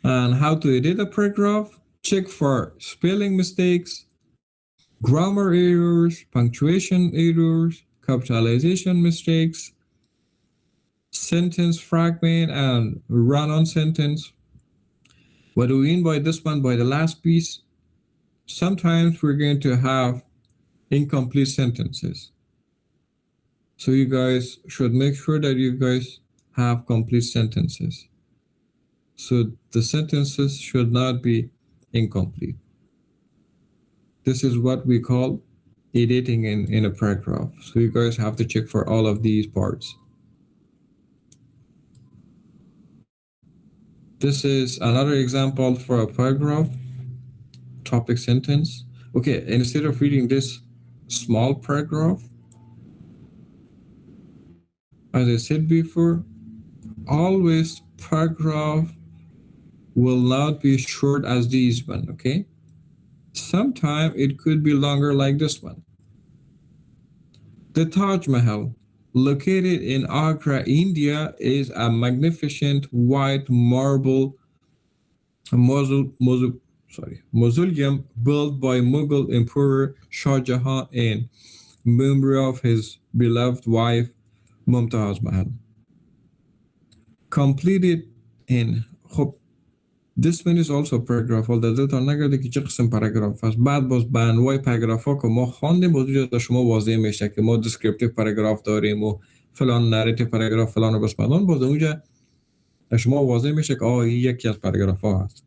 And how to edit a paragraph? Check for spelling mistakes, grammar errors, punctuation errors, capitalization mistakes, sentence fragment, and run-on sentence. What do we mean by this one? By the last piece, sometimes we're going to have incomplete sentences. So you guys should make sure that you guys have complete sentences. So the sentences should not be incomplete. This is what we call editing in a paragraph. So you guys have to check for all of these parts. This is another example for a paragraph, topic sentence. Okay, instead of reading this small paragraph, as I said before, always paragraph will not be short as these one, okay? Sometimes it could be longer like this one. The Taj Mahal, located in Agra, India, is a magnificent white marble mausoleum built by Mughal Emperor Shah Jahan in memory of his beloved wife Mumtaz Mahal. Completed in This one is also paragraph. دلتا نگرده که چه قسم پاراگراف هست. بعد باز به انواع پاراگراف ها که ما خواندیم باز شما واضح میشه که ما دیسکریپتیو پاراگراف داریم و فلان نریتیو پاراگراف فلان و بسمدان. باز اونجا شما واضح میشه که این یکی از پاراگراف ها هست.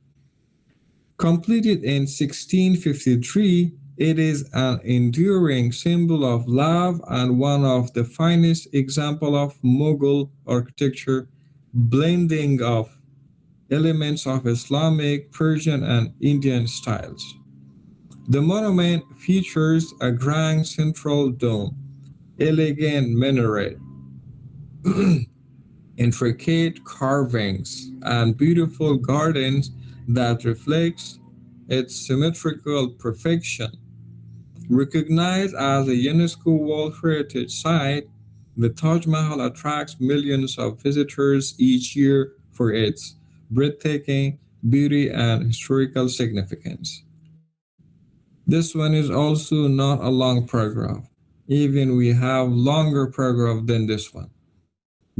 Completed in 1653, it is an enduring symbol of love and one of the finest example of Mughal architecture, blending of elements of Islamic, Persian, and Indian styles. The monument features a grand central dome, elegant minaret, intricate carvings, and beautiful gardens that reflects its symmetrical perfection. Recognized as a UNESCO World Heritage Site, the Taj Mahal attracts millions of visitors each year for its breathtaking beauty and historical significance. This one is also not a long paragraph. Even we have longer paragraph than this one.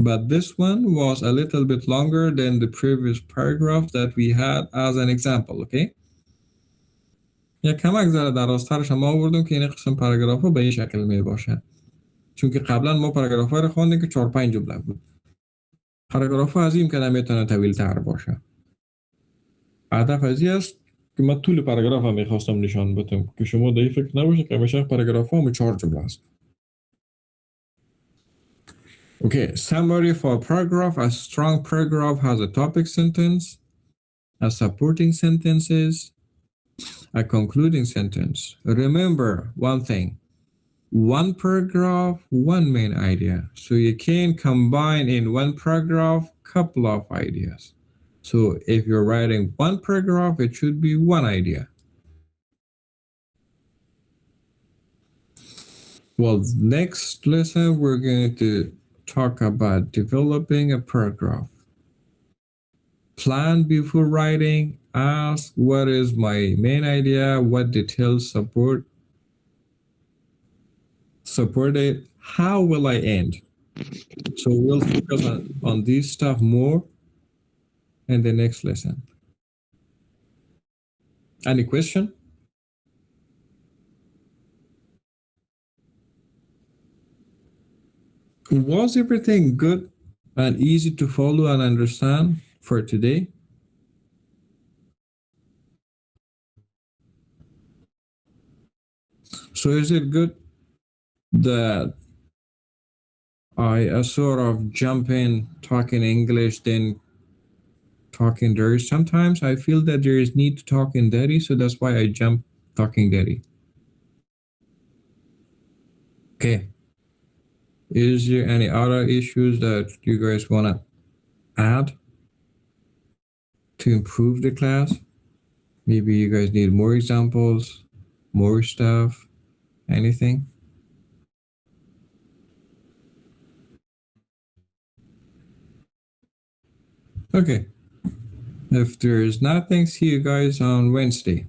But this one was a little bit longer than the previous paragraph that we had as an example, okay? یک کمک ذره درازترش هم آوردم که این قسم پاراگراف ها به این شکل می باشه. چون که قبلا ما پاراگراف ها رو خواندیم که 4-5 جمله بود. پاراگراف ها از این که نمیتونه طویل تر باشه. هدف از این است که من طول پاراگراف هم میخواستم نشان بدم که شما در این فکر نباشه که همیشه پاراگراف ها 4 جمله است. Okay, summary for a paragraph. A strong paragraph has a topic sentence, a supporting sentences, a concluding sentence. Remember one thing, one paragraph, one main idea. So you can combine in one paragraph couple of ideas. So if you're writing one paragraph, it should be one idea. Well, next lesson we're going to talk about developing a paragraph. Plan before writing. Ask what is my main idea, what details support it, how will I end? So we'll focus on this stuff more in the next lesson. Any question? Was everything good and easy to follow and understand for today? So is it good that I sort of jump in talking English, then talking dirty? Sometimes I feel that there is need to talk in dirty, so that's why I jump talking dirty. Okay. Is there any other issues that you guys want to add to improve the class? Maybe you guys need more examples, more stuff, anything? Okay. If there is nothing, see you guys on Wednesday.